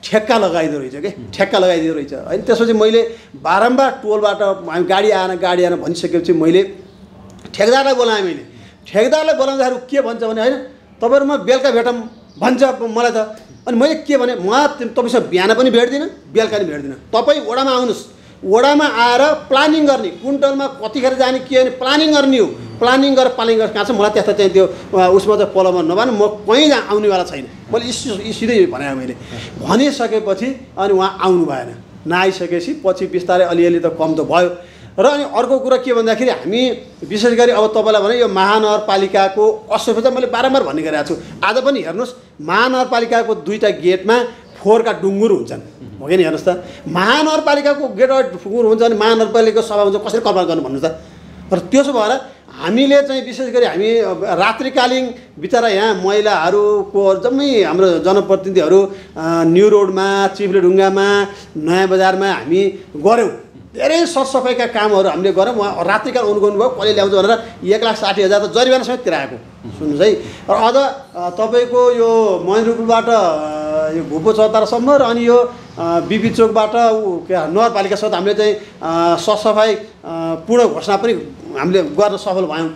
ठेक्का लगाइदियो रहेछ कि, ठेक्का लगाइदियो रहेछ होइन। त्यसपछि मैले बारम्बार टोलबाट गाडी आएन भनिसकेपछि मैले ठेकदारलाई बोलाएँ। मैले ठेकदारलाई बोलाउँदाखेरि के भन्छ भने होइन तपाईँहरूमा बेलुका भेटौँ भन्छ मलाई त। अनि मैले के भने म तपाईँसँग बिहान पनि भेट्दिनँ बेलुका पनि भेट्दिनँ, तपाईँ वडामा आउनुहोस्, वडामा आएर प्लानिङ गर्ने कुन्टलमा कतिखेर जाने के भने प्लानिङ गर्ने हो। प्लानिङ गरेर कहाँ छ मलाई त्यस्तो चाहिँ त्यो उसमा चाहिँ पलमा नभए म कहीँ आउनेवाला छैन। मैले सिधै भने मैले भनिसकेपछि अनि उहाँ आउनु भएन। नआइसकेपछि पछि बिस्तारै अलिअलि त कम त भयो। र अनि अर्को कुरा के भन्दाखेरि हामी विशेष गरी अब तपाईँलाई भने यो महानगरपालिकाको असुविधा मैले बारम्बार भन्ने गरेको छु। आज पनि हेर्नुहोस् महानगरपालिकाको 2टा गेटमा फोहोरका डुङ्गुर हुन्छन् हो कि नि। हेर्नुहोस् त महानगरपालिकाको गेटमा डुङ्गुर हुन्छ अनि महानगरपालिकाको सभा हुन्छ, कसरी कल्पना गर्नु भन्नु त। र त्यसो भएर हामीले चाहिँ विशेष गरी हामी रात्रिकालीन बिचरा यहाँ महिलाहरूको जम्मै हाम्रो जनप्रतिनिधिहरू न्यू रोडमा चिप्लेढुङ्गामा नयाँ बजारमा हामी गऱ्यौँ। धेरै सरसफाइका कामहरू हामीले गऱ्यौँ। उहाँ रात्रिकाल उन्काउनु भयो कसले ल्याउँछ भनेर 1,60,000 त जरिवाना समेत तिराएको सुन्नुहोस् है। र अझ तपाईँको यो महेन्द्रपुलबाट यो भुपो चौतारासम्म र अनि यो बिपी चोकबाट नगरपालिकासहित हामीले चाहिँ सरसफाइ पूर्ण घोषणा पनि हामीले गर्न सफल भयौँ।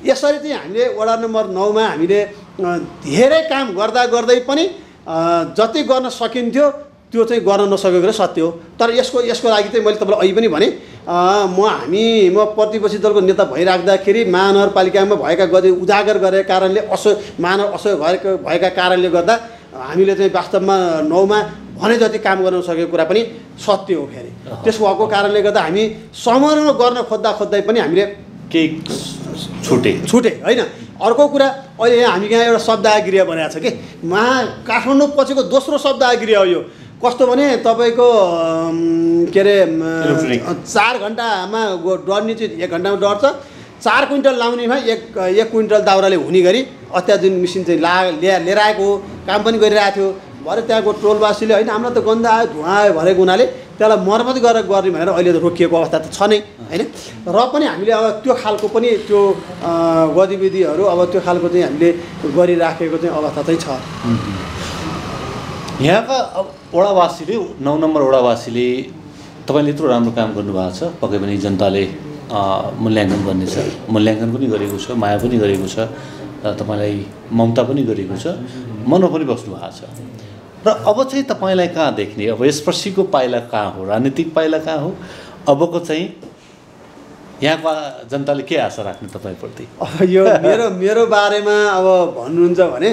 यसरी चाहिँ हामीले वडा नम्बर 9 मा हामीले धेरै काम गर्दै पनि जति गर्न सकिन्थ्यो त्यो चाहिँ गर्न नसकेको सत्य हो। तर यसको लागि चाहिँ मैले तपाईँलाई अहिले पनि भने म प्रतिपक्षी दलको नेता भइराख्दाखेरि महानगरपालिकामा भएका गति उजागर गरेका कारणले महानगर असहयोग भएका कारणले गर्दा हामीले चाहिँ वास्तवमा 9 मा भने जति काम गर्न सकेको कुरा पनि सत्य हो। फेरि त्यसको भएको कारणले गर्दा हामी समन्वय गर्न खोज्दै पनि हामीले केही छुटे होइन। अर्को कुरा अहिले हामी यहाँ एउटा शब्दागृह बनाएको छ कि काठमाडौँ पछिको दोस्रो शब्दागृह हो यो। कस्तो भने तपाईँको के अरे 4 घन्टामा डढ्ने चिज 1 घन्टामा डढ्छ। 4 क्विन्टल लाउनेमा 1 क्विन्टल दाउराले हुने गरी अत्याधुनिक मेसिन चाहिँ लिएर आएको काम पनि गरिरहेको थियो। भरे त्यहाँको टोलवासीले होइन हामीलाई त गन्ध आयो धुवा आयो भनेको हुनाले त्यसलाई मर्मत गरेर गर्ने भनेर अहिले त रोकिएको अवस्था त छ नै होइन। र पनि हामीले अब त्यो खालको पनि त्यो गतिविधिहरू अब त्यो खालको चाहिँ हामीले गरिराखेको चाहिँ अवस्था चाहिँ छ। यहाँका वडावासीले 9 नम्बर वडावासीले तपाईँले यत्रो राम्रो काम गर्नुभएको छ, पक्कै पनि जनताले मूल्याङ्कन गर्नेछ, मूल्याङ्कन पनि गरेको छ, माया पनि गरेको छ, तपाईँलाई ममता पनि गरेको छ, मनमा पनि बस्नु भएको छ। र अब चाहिँ तपाईँलाई कहाँ देख्ने, अब यसपछिको पाइला कहाँ हो, राजनीतिक पाइला कहाँ हो, अबको चाहिँ यहाँको जनताले के आशा राख्ने तपाईँप्रति? यो मेरो बारेमा अब भन्नुहुन्छ भने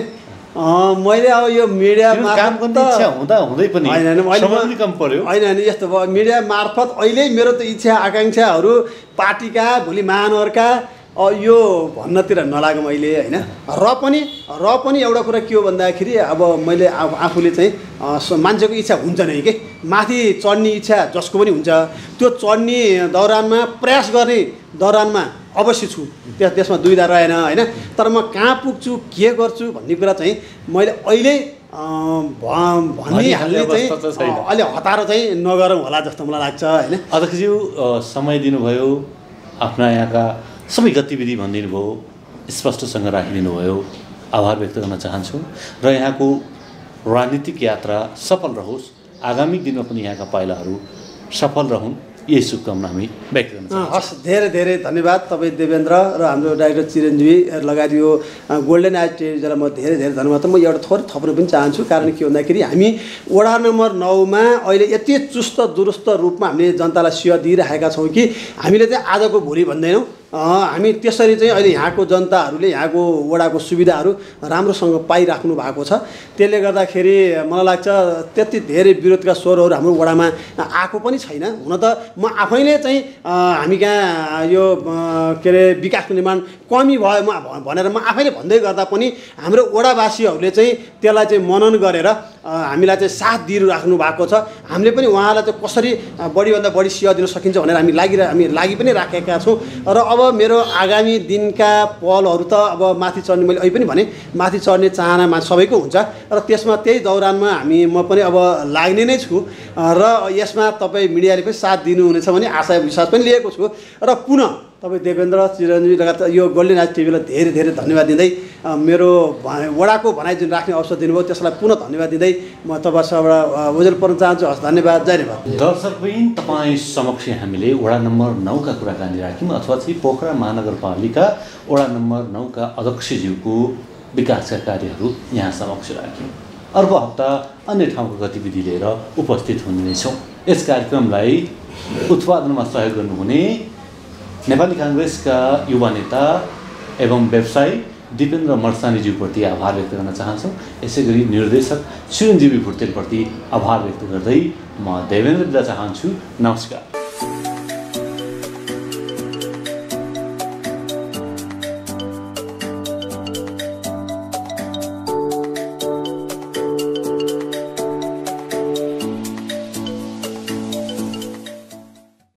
मैले अब यो मिडिया काम गर्ने इच्छा हुँदा हुँदै पनि समय कम पर्यो होइन यस्तो भयो। मिडिया मार्फत अहिले मेरो त इच्छा आकाङ्क्षाहरू पार्टीका भोलि महानुहारका यो भन्नतिर नलागौँ अहिले होइन। र पनि एउटा कुरा के हो भन्दाखेरि अब मैले आफूले चाहिँ मान्छेको इच्छा हुन्छ नै के माथि चढ्ने इच्छा जसको पनि हुन्छ, त्यो चढ्ने दौरानमा प्रयास गर्ने दौरानमा अवश्य छु, त्यसमा दुविधा रहेन होइन। तर म कहाँ पुग्छु के गर्छु भन्ने कुरा चाहिँ मैले अहिले भनिहाल्ने चाहिँ अहिले हतारो चाहिँ नगरौँ होला जस्तो मलाई लाग्छ होइन। अध्यक्षज्यू समय दिनुभयो, आफ्ना यहाँका सबै गतिविधि भनिदिनु भयो, स्पष्टसँग राखिदिनु भयो, आभार व्यक्त गर्न चाहन्छु। र यहाँको राजनीतिक यात्रा सफल रहोस्, आगामी दिनमा पनि यहाँका पाइलाहरू सफल रहन्, यही शुभकामना हामी व्यक्त गर्न चाहन्छौँ। हस्, धेरै धेरै धन्यवाद तपाईँ देवेन्द्र र हाम्रो डाइरेक्टर चिरञ्जीवी लगायत यो गोल्डन आइज टेलिभिजनलाई म धेरै धेरै धन्यवाद। म एउटा थोरै थप्न पनि चाहन्छु, कारण के भन्दाखेरि हामी वडा नम्बर 9मा अहिले यति चुस्त दुरुस्त रूपमा हामीले जनतालाई सेवा दिइरहेका छौँ कि हामीले चाहिँ आजको भोलि भन्दैनौँ। हामी त्यसरी चाहिँ अहिले यहाँको जनताहरूले यहाँको वडाको सुविधाहरू राम्रोसँग पाइराख्नु भएको छ। त्यसले गर्दाखेरि मलाई लाग्छ त्यति धेरै विरोधका स्वरहरू हाम्रो वडामा आएको पनि छैन। हुन त म आफैले चाहिँ हामी कहाँ यो के अरे विकासको निर्माण कमी भयो भनेर म आफैले भन्दै गर्दा पनि हाम्रो वडावासीहरूले चाहिँ त्यसलाई चाहिँ मनन गरेर हामीलाई चाहिँ साथ दिइराख्नु भएको छ। हामीले पनि उहाँलाई चाहिँ कसरी बढीभन्दा बढी सेवा दिन सकिन्छ भनेर हामी लागि पनि राखेका छौँ। र अब मेरो आगामी दिनका पलहरू त अब माथि चढ्ने, मैले अहिले पनि भने माथि चढ्ने चाहना सबैको हुन्छ र त्यसमा त्यही दौरानमा म पनि अब लाग्ने नै छु। र यसमा तपाईँ मिडियाले पनि साथ दिनुहुनेछ भन्ने आशा विश्वास पनि लिएको छु। र पुनः तपाईँ देवेन्द्र चिरञ्जीवी लगायत यो गोल्डन आइज टिभीलाई धेरै धेरै धन्यवाद दिँदै मेरो वडाको भनाइ जुन राख्ने अवसर दिनुभयो त्यसलाई पुनः धन्यवाद दिँदै म तपाईँसँग ओझेल पर्न चाहन्छु। हस्, धन्यवाद, धन्यवाद। दर्शकबिन, तपाईँ समक्ष हामीले वडा नम्बर 9 का कुराकानी राख्यौँ, अथवा चाहिँ पोखरा महानगरपालिका वडा नम्बर 9 का अध्यक्षज्यूको विकासका कार्यहरू यहाँ समक्ष राख्यौँ। अर्को हप्ता अन्य ठाउँको गतिविधि लिएर उपस्थित हुने नै छौँ। यस कार्यक्रमलाई उत्पादनमा सहयोग गर्नुहुने नेपाली काङ्ग्रेसका युवा नेता एवं व्यवसायी दिपेन्द्र मर्सानीज्यूप्रति आभार व्यक्त गर्न चाहन्छौँ। यसै गरी निर्देशक चिरञ्जीवी भुटेलप्रति आभार व्यक्त गर्दै म देवेन्द्र बिदा चाहन्छु। नमस्कार।